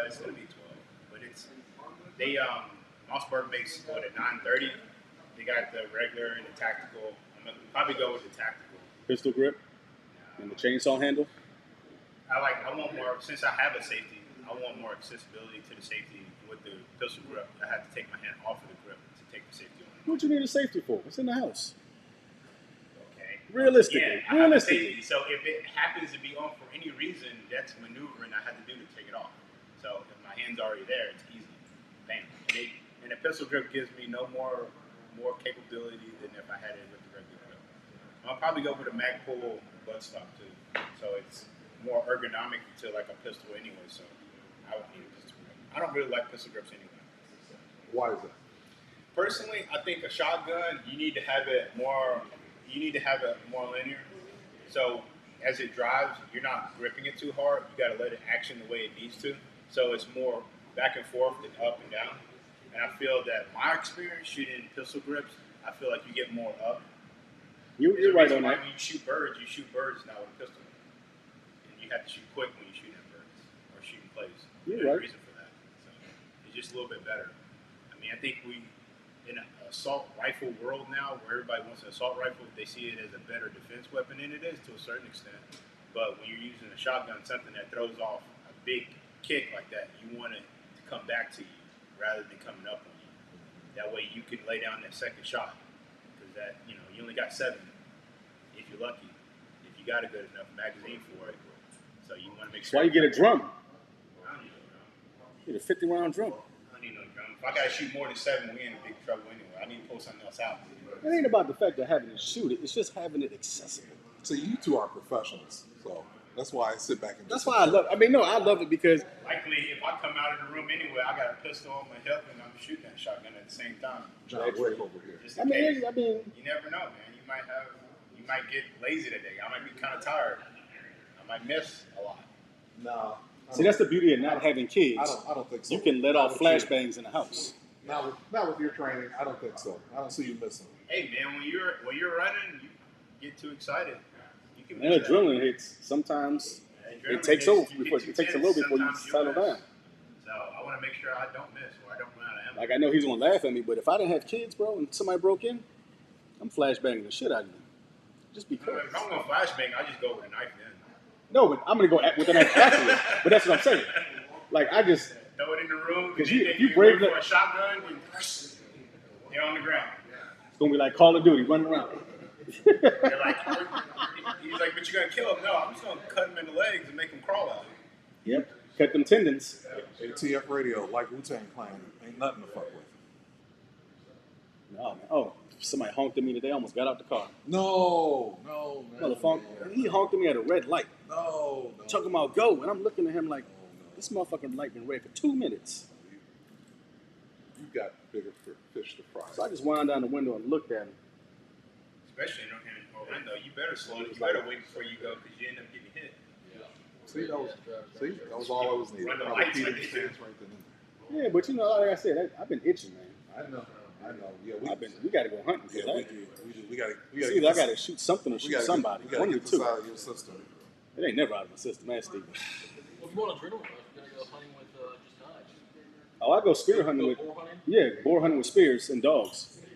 It's gonna be 12, but they Mossberg makes what at 9:30. They got the regular and the tactical. I'm gonna probably go with the tactical. Pistol grip and the chainsaw handle. I want more since I have a safety. I want more accessibility to the safety with the pistol grip. I have to take my hand off of the grip to take the safety on. What you need a safety for? It's in the house. Okay. Realistically, Yeah, I have a realistically. safety. So if it happens to be on for any reason, that's maneuvering I had to do to take it off. So if my hand's already there, it's easy. Bam. And and the pistol grip gives me no more capability than if I had it with the regular grip. I'll probably go with a Magpul buttstock too, so it's more ergonomic to like a pistol anyway. So I would need a pistol grip. I don't really like pistol grips anyway. Why is that? Personally, I think a shotgun you need to have it more. You need to have it more linear. So as it drives, you're not gripping it too hard. You got to let it action the way it needs to. So it's more back and forth than up and down. And I feel that my experience shooting pistol grips, I feel like you get more up. You're right on that. When you shoot birds now with a pistol. And you have to shoot quick when you shoot at birds or shooting plays. You're There's a right. reason for that. So it's just a little bit better. I mean, I think we, in an assault rifle world now, where everybody wants an assault rifle, they see it as a better defense weapon than it is to a certain extent. But when you're using a shotgun, something that throws off a big kick like that, you want it to come back to you rather than coming up on you. That way you can lay down that second shot. Because that, you only got 7 if you're lucky. If you got a good enough magazine for it. So you want to make That's sure. why you get a drum. I don't need no drum. Get a 50-round drum. I don't need no drum. If I got to shoot more than 7, we in big trouble anyway. I need to pull something else out. It ain't about the fact of having to shoot it. It's just having it accessible. So you two are professionals, so that's why I sit back and. That's why I love. I mean, no, I love it because Likely, if I come out of the room anyway, I got a pistol on my hip and I'm shooting that shotgun at the same time. John Wick over here. Just I in case. mean, You never know, man. You might get lazy today. I might be kind of tired. I might miss a lot. No. see, that's the beauty of not having kids. I don't think so. You can let Not off with you. flashbangs in the house. Not with your training. I don't think so. I don't see you missing. Hey, man, when you're running, you get too excited. You can And miss that. adrenaline hits. Sometimes Adrenaline it takes hits, over you before get it too takes a tense, little before you sometimes settle you'll down. miss. So I want to make sure I don't miss or I don't run out of ammo. Like I know he's gonna laugh at me, but if I didn't have kids, bro, and somebody broke in, I'm flashbanging the shit out of you. Just because. If I'm going to flashbang, I just go with a knife then. No, but I'm gonna go with the knife afterwards. But that's what I'm saying. Like I just, Throw it in the room. 'Cause and you- then if you wait brave for enough- a shotgun, and they're on the ground. it's gonna be like Call of Duty, running around. They're like, he's like, but you're gonna kill him. No, I'm just gonna cut him in the legs and make him crawl out. Yep. Cut them tendons. ATF radio, like Wu-Tang Clan, ain't nothing to fuck with. No, man. Oh, somebody honked at me today. I almost got out the car. No, man. Motherfucker, he honked at me at a red light. No. Talking about go, and I'm looking at him like, this motherfucking light been red for 2 minutes. You got bigger fish to fry. So I just wound down the window and looked at him. Especially in Orlando, you better slow. You better wait before you go because you end up getting hit. See, that was all I was needing. Run the Probably lights Peter like this. Pan's right then and Yeah, but you know, like I said, I've been itching, man. there. I know. Yeah, We got to go hunting. 'Cause yeah, I- we do. We got to. it's either I got to shoot something or We shoot got somebody. We got One to of get the this two. out of your system. It ain't never out of my system, man, Steve. Well, if you want adrenaline rush, you gotta go hunting with just knives. Oh, I go spear hunting Go with, boar hunting. yeah, boar hunting with spears and dogs. There you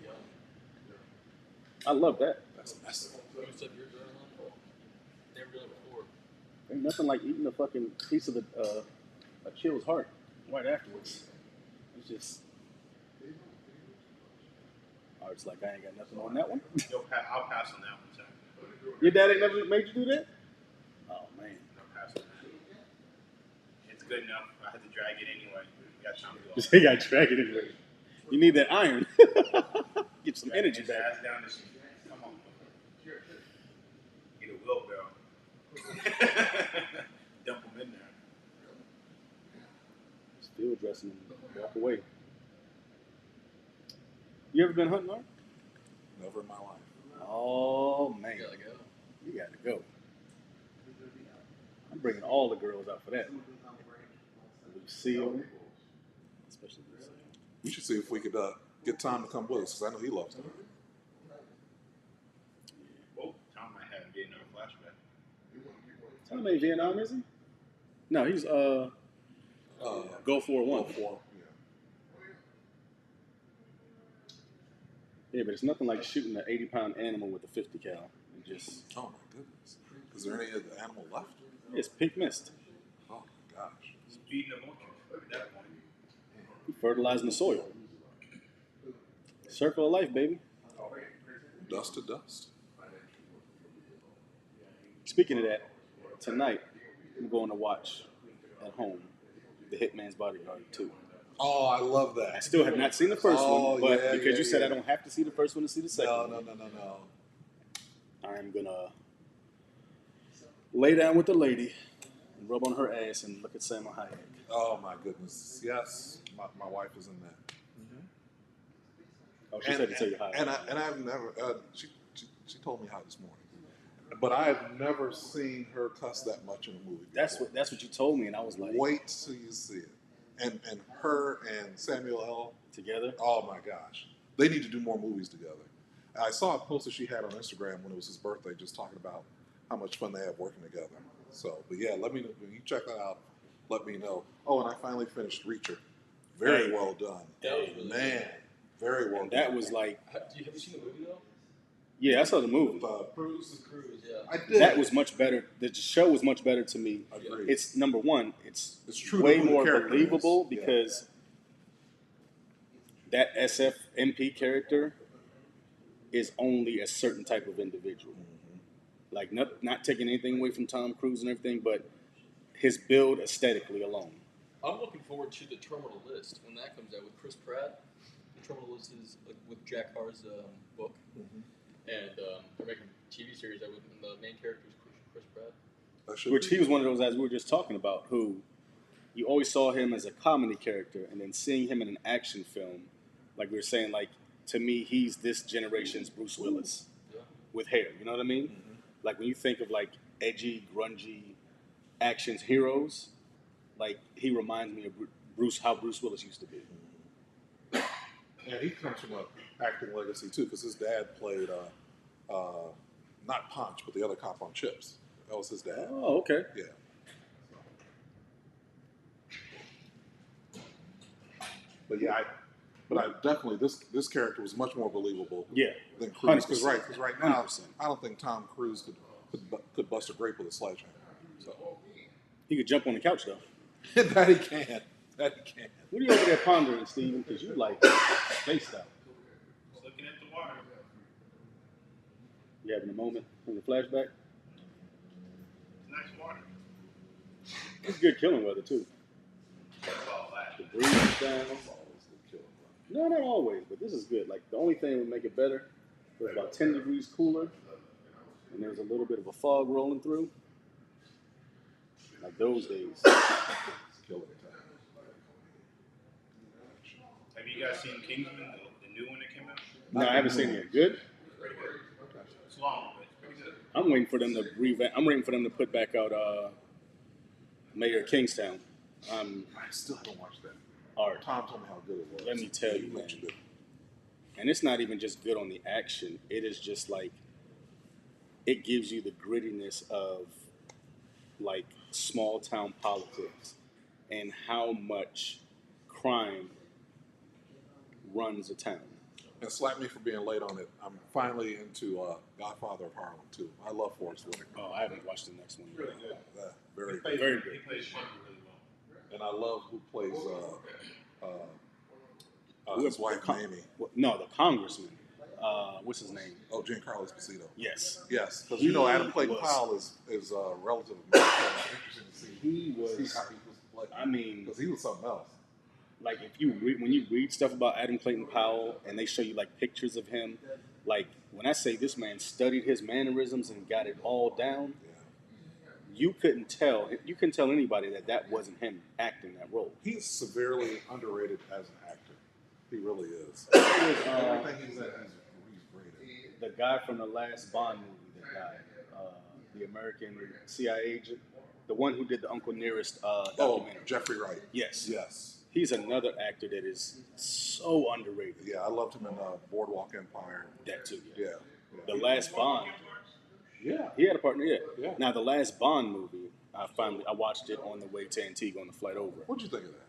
go. I love that. That's messy. Boost up your adrenaline. Never done it before. Ain't nothing like eating a fucking piece of a kill's heart right afterwards. It's just, I was like, I ain't got nothing on that one. I'll pass on that one, sir. Your dad ain't never made you do that? Oh, man. I'll pass on that. It's good enough. I had to drag it anyway. We got time to go. They got dragging anyway. You need that iron. Get some energy His back. ass down this. Come on. Get a wheelbarrow. Dump him in there. Still dressing and walk away. You ever been hunting, Art? Never in my life. Oh, man. You gotta go. You got to go. I'm bringing all the girls out for that. Lucille. Especially Lucille. We should see if we could get Tom to come with us, because I know he loves them. Whoa, Tom might have getting on a flashback. Tom ain't Vietnam, is he? No, he's Gulf War One. Yeah, but it's nothing like shooting an 80-pound animal with a 50 cal. And just, Oh my goodness. Is there any of the animal left? it's pink mist. Oh my gosh. Just beating them on at that point. You're fertilizing the soil. Circle of life, baby. Dust to dust. Speaking of that, tonight I'm going to watch at home The Hitman's Bodyguard 2. Oh, I love I that. still have not seen the first Oh, one, but yeah, because yeah, you said yeah. I don't have to see the first one to see the second No, one, no. I'm gonna lay down with the lady and rub on her ass and look at Salma Hayek. Oh my goodness. Yes, my wife is in that. Oh, she said to tell you hi. And I've never. She told me hi this morning, but I have never seen her cuss that much in a movie. That's before. what you told me, and I was like, Wait till you see it. And her and Samuel L. together. Oh my gosh, they need to do more movies together. I saw a post that she had on Instagram when it was his birthday, just talking about how much fun they have working together. So, but yeah, let me know when you check that out. Let me know. Oh, and I finally finished Reacher. Very Hey. well done. That was really Man, good. very well And done. that was like, Have you seen the movie though? yeah, I saw the movie. With, Cruise. Cruise, yeah. I did. That was much better. The show was much better to me. Agreed. It's number one. It's true to way who the more character believable is. Yeah. because that SFMP character is only a certain type of individual. Mm-hmm. Like not taking anything away from Tom Cruise and everything, but his build aesthetically alone. I'm looking forward to the Terminal List when that comes out with Chris Pratt. The Terminal List is with Jack Carr's book, and they're making a TV series out with, and the main character is Chris Pratt. That should Which be he was one of those guys we were just talking about, who you always saw him as a comedy character, and then seeing him in an action film, like we were saying, like to me, he's this generation's Bruce Willis Yeah. with hair. You know what I mean? Like when you think of like edgy, grungy actions heroes, like he reminds me of how Bruce Willis used to be. And he comes from an acting legacy too, because his dad played not Punch, but the other cop on Chips. That was his dad. Oh, okay. Yeah. But yeah, I definitely this character was much more believable Yeah. than Cruise. Because 100%. right now 100%. I don't think Tom Cruise could bust a grape with a sledgehammer. So He could jump on the couch though. that he can. That he can. What are you over there pondering, Steven? Because you like spaced out. Just looking at the water. You having a moment from the flashback? It's nice water. It's good killing weather too. That's all that. The breeze is down. No, not always, but this is good. Like the only thing that would make it better was about 10 degrees cooler, and there's a little bit of a fog rolling through. Like those days. Killing time. Have you guys seen Kingsman, the new one that came out? No, I haven't seen it yet. Good. Pretty good. It's long, but it's pretty good. I'm waiting for them to revamp. I'm waiting for them to put back out Mayor of Kingstown. I still haven't watched that. Art. Tom told me how good it was. Let me tell you, He man. mentioned it. And it's not even just good on the action. It is just like it gives you the grittiness of like small town politics and how much crime runs a town. And slap me for being late on it. I'm finally into Godfather of Harlem too. I love Forrest Whitaker. Oh, I haven't watched the next one. Really good. Very He good. plays, Very good. He plays Shanky really well. And I love who plays Who- his wife, the con- Mamie. No, the congressman. What's his name? Oh, Giancarlo Esposito. Yes. Yes, because He you know Adam Clayton was- Powell is a relative of mine. So it's interesting to see. He was. See how he was playing. I mean, Because he was something else. like if you read, when you read stuff about Adam Clayton Powell and they show you like pictures of him, like when I say this man studied his mannerisms and got it all down, Yeah. you couldn't tell anybody that wasn't him acting that role. He's severely underrated as an actor. He really is. Uh, Everything he's in, he's great at. the guy from the last Bond movie that died, the American CIA agent, the one who did the Uncle Nearest Oh, documentary. Jeffrey Wright. Yes. Yes. He's another actor that is so underrated. Yeah, I loved him in Boardwalk Empire. That too. Yeah. The last Bond, Yeah. he had a partner. Yeah. Yeah. Now the last Bond movie, I watched it on the way to Antigua on the flight over. What'd you think of that?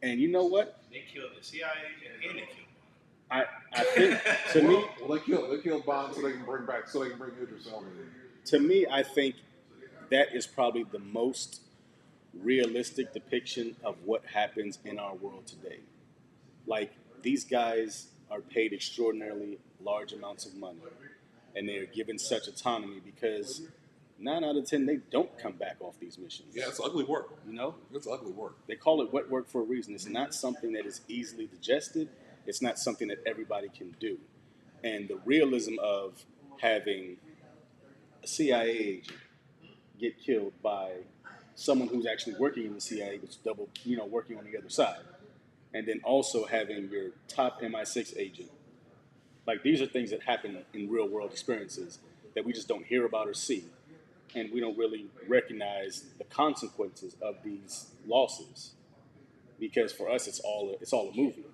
And you know what? They killed the CIA and they killed him. I think to me, Well, they killed Bond so they can bring Idris Elba in. to me, I think that is probably the most realistic depiction of what happens in our world today. Like, these guys are paid extraordinarily large amounts of money, and they are given such autonomy because 9 out of 10 they don't come back off these missions. Yeah, it's ugly work. You know, It's ugly work. they call it wet work for a reason. It's not something that is easily digested. It's not something that everybody can do. And the realism of having a CIA agent get killed by someone who's actually working in the CIA, that's double, working on the other side, and then also having your top MI6 agent. Like, these are things that happen in real world experiences that we just don't hear about or see, and we don't really recognize the consequences of these losses, because for us it's all a movie.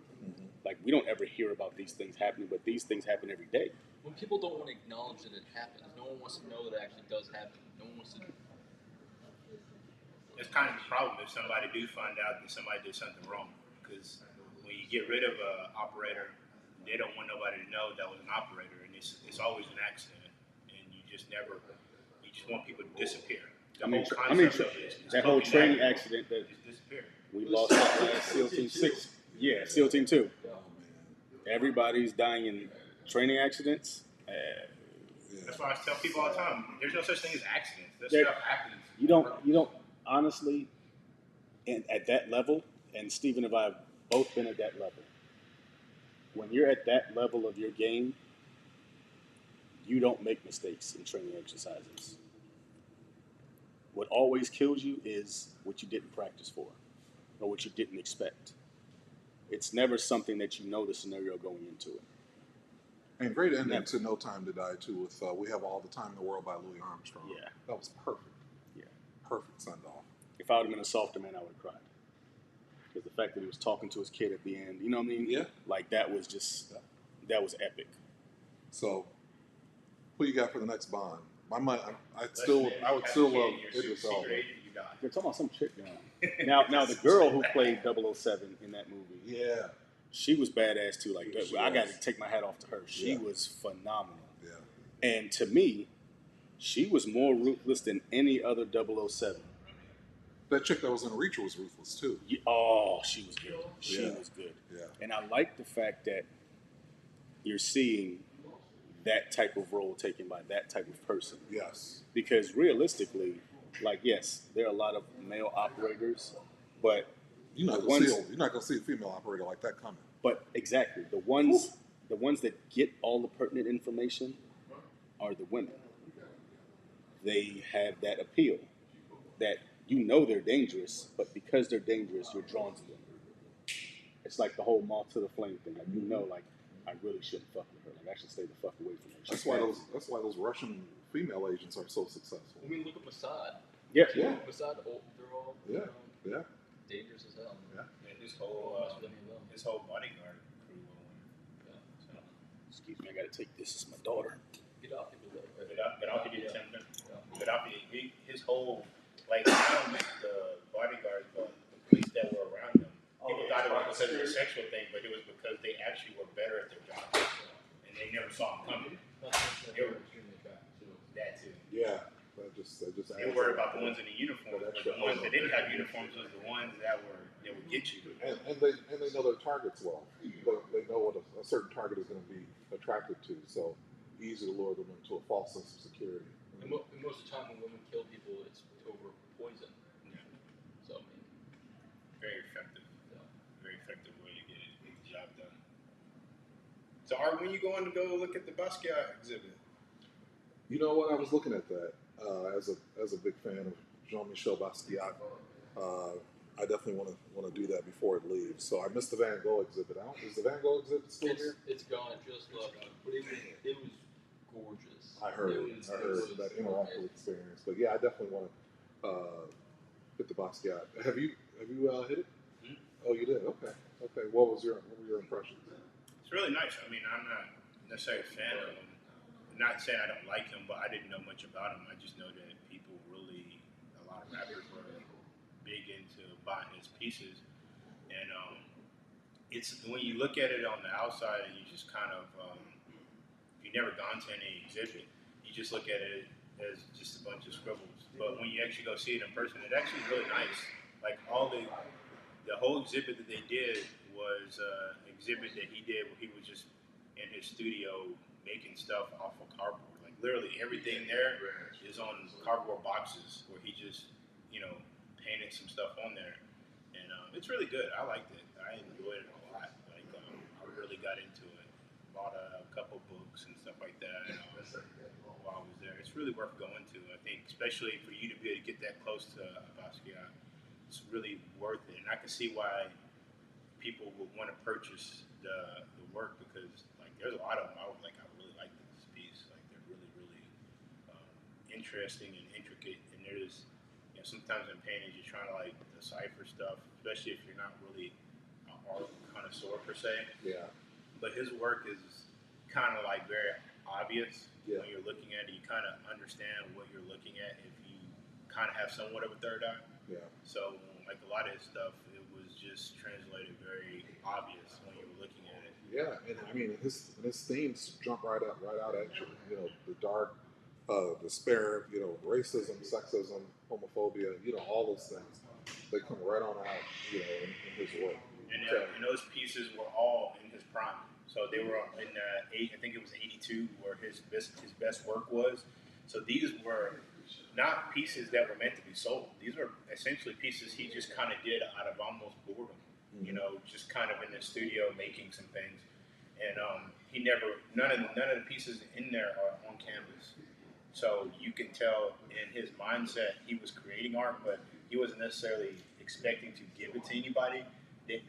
Like, we don't ever hear about these things happening, but these things happen every day. When people don't want to acknowledge that it happens, no one wants to know that it actually does happen. No one wants to. It's kind of the problem if somebody do find out that somebody did something wrong. Because when you get rid of an operator, they don't want nobody to know that was an operator, and it's always an accident, and you just want people to disappear. The whole concept of it is that whole smoking training that, accident that just disappear. we lost that last SEAL Team 6. Yeah, SEAL Team 2. Oh man. Everybody's dying in training accidents. That's why I tell people all the time: there's no such thing as accidents. That There- stuff happens. You don't honestly, and at that level, and Stephen and I have both been at that level. When you're at that level of your game, you don't make mistakes in training exercises. What always kills you is what you didn't practice for, or what you didn't expect. It's never something that you know the scenario going into it. And great ending Never. to No Time to Die too. With We Have All the Time in the World by Louis Armstrong. Yeah. That was perfect. Yeah. Perfect send off. If I would have been a softer man, I would have cried. Because the fact that he was talking to his kid at the end, you know what I mean? Yeah. Like, that was epic. So, who you got for the next Bond? My mind, I would Have still a love kid, you're Idris secret Elba. agent, you die. They're talking about some chick now. Now the girl who played 007 in that movie, Yeah, she was badass too. Like, She I got was. to take my hat off to her. She Yeah. was phenomenal. yeah. And to me, she was more ruthless than any other 007. That chick that was in Reacher was ruthless too. Oh, she was good. She Yeah. was good. Yeah. And I like the fact that you're seeing that type of role taken by that type of person. Yes. Because realistically, like, yes, there are a lot of male operators, but You're not The gonna see. ones- You're not gonna see a female operator like that coming. exactly the ones that get all the pertinent information are the women. They have that appeal that they're dangerous, but because they're dangerous, you're drawn to them. It's like the whole moth to the flame thing. Like, like, I really shouldn't fuck with her. Like, I should stay the fuck away from her. That's why those Russian female agents are so successful. I mean, look at Mossad. Yeah. Yeah. Mossad, they're all Yeah. Yeah. dangerous as hell. Yeah. And his Don't whole mess with any of them. his whole bodyguard crew will win. Yeah. So, Excuse me, I gotta take this. It's my daughter. Get off people though. Gaddafi did something. Gaddafi, his whole, like, not only the bodyguards, but the police that were around him. People thought it was because of a sexual thing, but it was because they actually were better at their job, and they never saw him coming. Not to mention that they were extremely attractive too. That too. Yeah. That just. They were worried about the ones in the uniforms, but the ones that didn't have uniforms was the ones that would get you. And they know their targets well. They know what a certain target is going to be attracted to. So easy to lure them into a false sense of security. And most of the time when women kill people, it's over poison. Yeah. So, I mean, Very effective. yeah. Very effective way to get the job done. So, Art, when you going to go look at the Basquiat exhibit? You know what? I was looking at that as a big fan of Jean-Michel Basquiat. I definitely want to do that before it leaves. So I missed the Van Gogh exhibit. Is the Van Gogh exhibit still here? It's gone. It just left. But it was gorgeous. I heard that interactive experience. But yeah, I definitely want to hit the Basquiat. Have you hit it? Mhm. Oh, you did. Okay. What were your impressions? It's really nice. I mean, I'm not necessarily a fan of him. Not saying I don't like him, but I didn't know much about him. I just know that people really, a lot of rappers were big into buying his pieces. And it's when you look at it on the outside and you just kind of, if you've never gone to any exhibit, you just look at it as just a bunch of scribbles. But when you actually go see it in person, it's actually really nice. Like the whole exhibit that they did was an exhibit that he did where he was just in his studio making stuff off of cardboard, like literally everything there is on cardboard boxes where he just, painted some stuff on there, and it's really good. I liked it. I enjoyed it a lot. Like I really got into it. Bought a couple books and stuff like that while I was there. It's really worth going to. I think, especially for you to be able to get that close to Basquiat, it's really worth it. And I can see why people would want to purchase the work because like there's a lot of them. I really like this piece. Like they're really really interesting and intricate. And there's sometimes in paintings you're trying to like decipher stuff, especially if you're not really an art connoisseur per se. Yeah. But his work is kind of like very obvious Yeah. when you're looking at it. You kind of understand what you're looking at if you kind of have somewhat of a third eye. Yeah. So like a lot of his stuff, it was just translated very obvious when you were looking at it. Yeah, and I mean his themes jump right out at you. The dark, despair, racism, sexism, homophobia, all those things. They come right on out, in his work. And those pieces were all in his prime. So they were in I think it was 82 where his best work was. So these were not pieces that were meant to be sold. These were essentially pieces he just kind of did out of almost boredom. Just kind of in the studio making some things. And none of the pieces in there are on canvas. So you can tell in his mindset he was creating art, but he wasn't necessarily expecting to give it to anybody.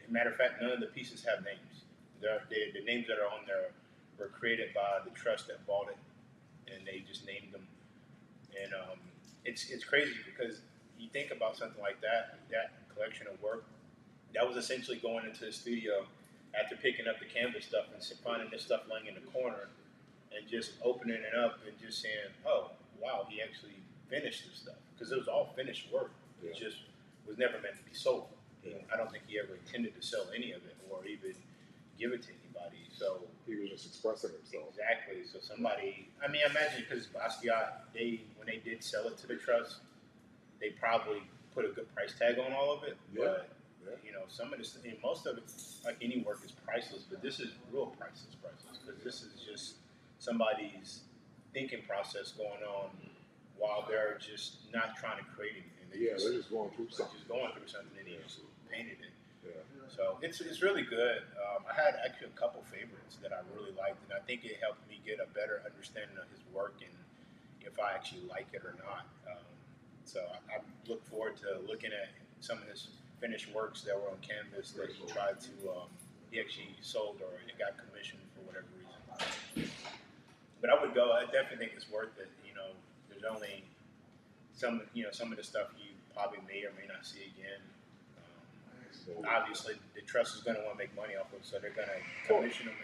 Matter of fact, none of the pieces have names. The names that are on there were created by the trust that bought it, and they just named them. And it's crazy because you think about something like that collection of work, that was essentially going into the studio after picking up the canvas stuff and finding this stuff laying in the corner and just opening it up and just saying, oh, wow, he actually finished this stuff. Because it was all finished work. It just was never meant to be sold. Yeah. I don't think he ever intended to sell any of it or even give it to anybody. So He was just expressing himself. exactly. So somebody, I imagine because Basquiat, when they did sell it to the trust, they probably put a good price tag on all of it. Yeah. But some of this, and most of it, like any work, is priceless. But this is real priceless because this is just somebody's thinking process going on while they're just not trying to create anything. They're just going through something. Just going through something, and he just painted it. Yeah. So it's really good. I had actually a couple favorites that I really liked, and I think it helped me get a better understanding of his work and if I actually like it or not. So I look forward to looking at some of his finished works that were on canvas that he tried to, he actually sold or it got commissioned for whatever reason. But I would go. I definitely think it's worth it. There's only some of the stuff you probably may or may not see again. Obviously, the trust is going to want to make money off of, so they're going to commission them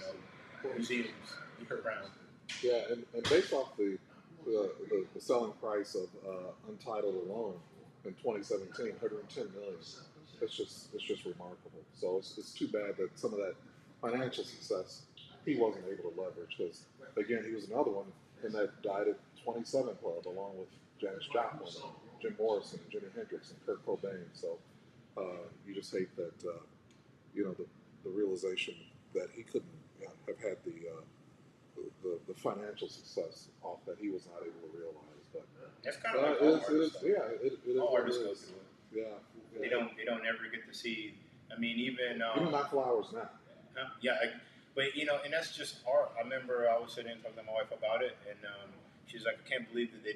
in, museums year round. Yeah, and based off the selling price of Untitled alone in 2017, 110 million. It's just remarkable. So it's too bad that some of that financial success he wasn't able to leverage because again he was another one in that Died at 27 club along with Janis Joplin, Jim Morrison, Jimi Hendrix, and Kurt Cobain. So you just hate that the realization that he couldn't have had the financial success off that he was not able to realize. But that's kind of like all artists. It is. All artists go through it. Yeah. They don't ever get to see. Even Matt Flowers now. But and that's just art. I remember I was sitting and talking to my wife about it, and she's like, "I can't believe that he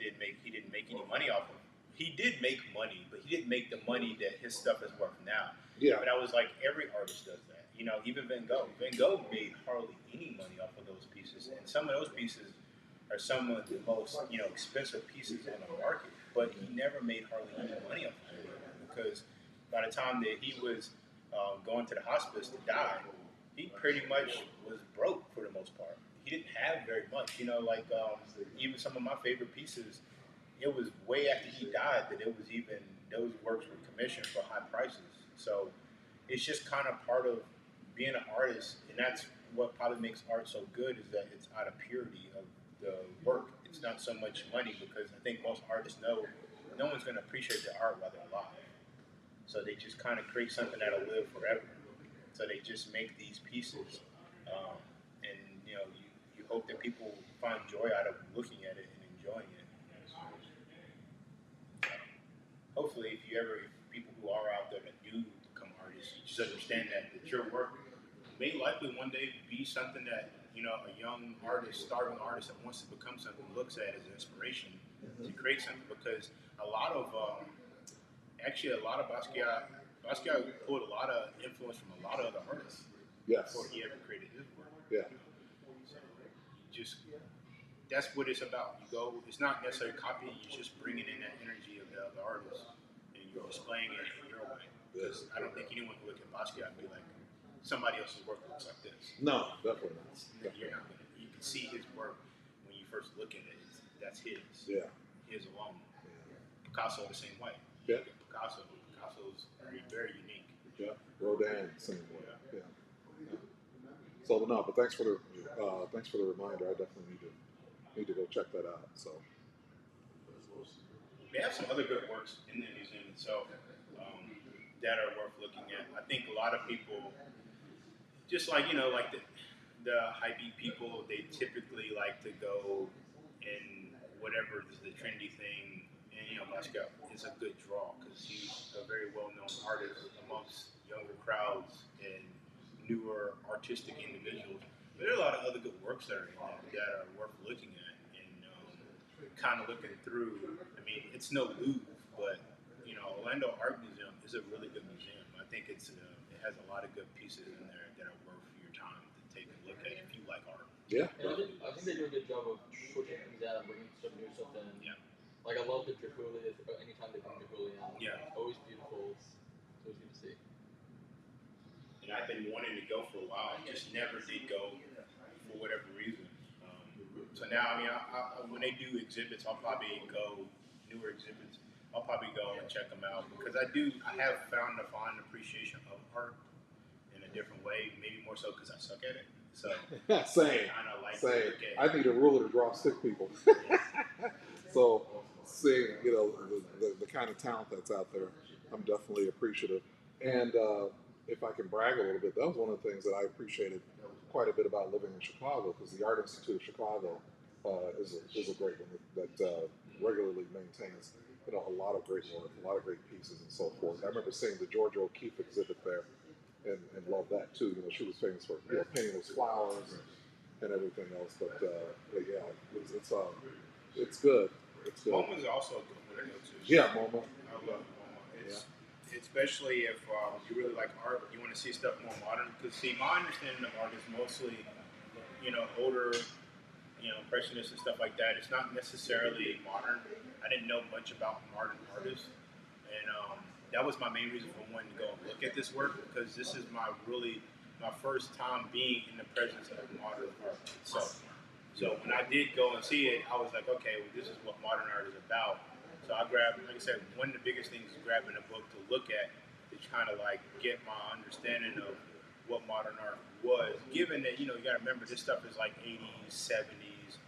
didn't make any money off of it." He did make money, but he didn't make the money that his stuff is worth now. Yeah. But I was like, every artist does that. Even Van Gogh. Van Gogh made hardly any money off of those pieces, and some of those pieces are some of the most expensive pieces on the market. But he never made hardly any money off of it because by the time that he was going to the hospice to die, he pretty much was broke for the most part. He didn't have very much. Even some of my favorite pieces, it was way after he died that those works were commissioned for high prices. So it's just kind of part of being an artist, and that's what probably makes art so good is that it's out of purity of the work. It's not so much money because I think most artists know no one's going to appreciate their art while they're alive. So they just kind of create something that'll live forever. So they just make these pieces, and you hope that people find joy out of looking at it and enjoying it. Hopefully, if people who are out there that do become artists, you just understand that your work may likely one day be something that a young artist, starving artist that wants to become something looks at as an inspiration to create something. Because a lot of Basquiat pulled a lot of influence from a lot of other artists Yes. before he ever created his work. Yeah. So that's what it's about. You go, it's not necessarily copying, you're just bringing in that energy of the artist and you're displaying it in your way. Because I don't think anyone can look at Basquiat and be like, somebody else's work looks like this. No, definitely not. You're not gonna, you can see his work when you first look at it. That's his. Yeah. His alone. Picasso the same way. Yeah. Picasso's very, very unique. Yeah. Rodin, same way. Yeah. So no, but thanks for the reminder. I definitely need to go check that out. So. They have some other good works in the museum itself that are worth looking at. I think a lot of people, just like like the hype people, they typically like to go in whatever is the trendy thing. And Basquiat is a good draw because he's a very well-known artist amongst younger crowds and newer artistic individuals. But there are a lot of other good works that are in there that are worth looking at and kind of looking through. I mean, it's no Louvre, but Orlando Art Museum is a really good museum. I think it has a lot of good pieces in there that are worth your time to take a look at if you like art. Yeah. And I think they do a good job of switching things out and bringing some new stuff in. Yeah. Like I love the Draculi. Anytime they bring Draculi in, Yeah. it's always beautiful. It's always good to see. And I've been wanting to go for a while, just never did go for whatever reason. So now, I when they do exhibits, I'll probably go, newer exhibits, I'll probably go and check them out because I have found a fond appreciation of art in a different way, maybe more so because I suck at it. So Same. I kind of like to Same. look at I need a ruler to draw stick people. So seeing the kind of talent that's out there, I'm definitely appreciative. And if I can brag a little bit, that was one of the things that I appreciated quite a bit about living in Chicago because the Art Institute of Chicago is a great one that regularly maintains a lot of great work, a lot of great pieces, and so forth. I remember seeing the Georgia O'Keeffe exhibit there, and loved that too. She was famous for painting those flowers and everything else. But yeah, it's good. It's good. MoMA is also a good one to go to. Yeah, MoMA. I love MoMA. Especially if you really like art, you want to see stuff more modern. Because my understanding of art is mostly, older, impressionists and stuff like that. It's not necessarily modern. I didn't know much about modern artists, and that was my main reason for wanting to go and look at this work because this is my first time being in the presence of modern art itself. So when I did go and see it, I was like, okay, well, this is what modern art is about. So I grabbed, like I said, one of the biggest things is grabbing a book to look at to kind of like get my understanding of what modern art was. Given that, you got to remember this stuff is like 80s, 70s,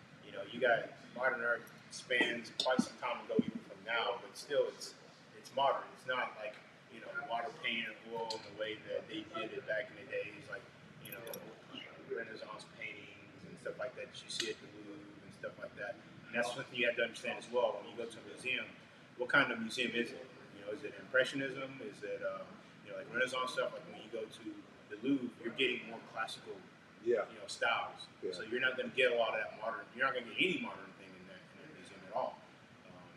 you got modern art spans quite some time ago even from now, but still it's modern. It's not like, water painting and oil in the way that they did it back in the days, like, Renaissance paintings and stuff like that you see at the Louvre and stuff like that. And that's something you have to understand as well. When you go to a museum, what kind of museum is it? Is it Impressionism? Is it like Renaissance stuff? Like when you go to the Louvre, you're getting more classical, styles. Yeah. So you're not going to get a lot of that modern. You're not going to get any modern thing in that museum at all.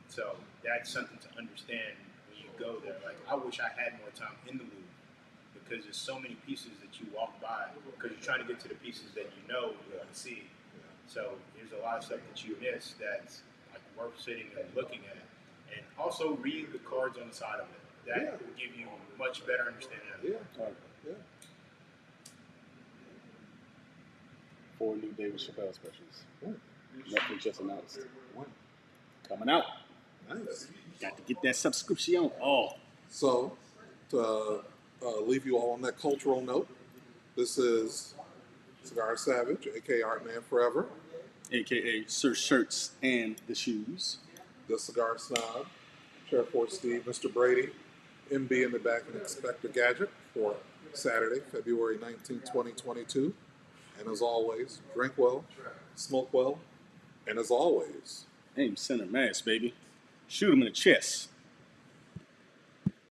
So that's something to understand when you go there. Like I wish I had more time in the Louvre because there's so many pieces that you walk by because you're trying to get to the pieces that you want to see. So there's a lot of stuff that you miss that's like worth sitting and looking at. And also read the cards on the side of it. That will give you a much better understanding of it. Yeah. 4 new David Chappelle specials. Ooh. Netflix just announced. Wow. Coming out. Nice. Got to get that subscription. Oh. So, to leave you all on that cultural note, this is Cigar Savage, aka Artman Forever, AKA Sir Shirts and the Shoes. the Cigar Snob, Sheriff Fort Steve, Mr. Brady, MB in the back, and Inspector Gadget for Saturday, February 19, 2022. And as always, drink well, smoke well, and as always, Aim center mass, baby. Shoot him in the chest.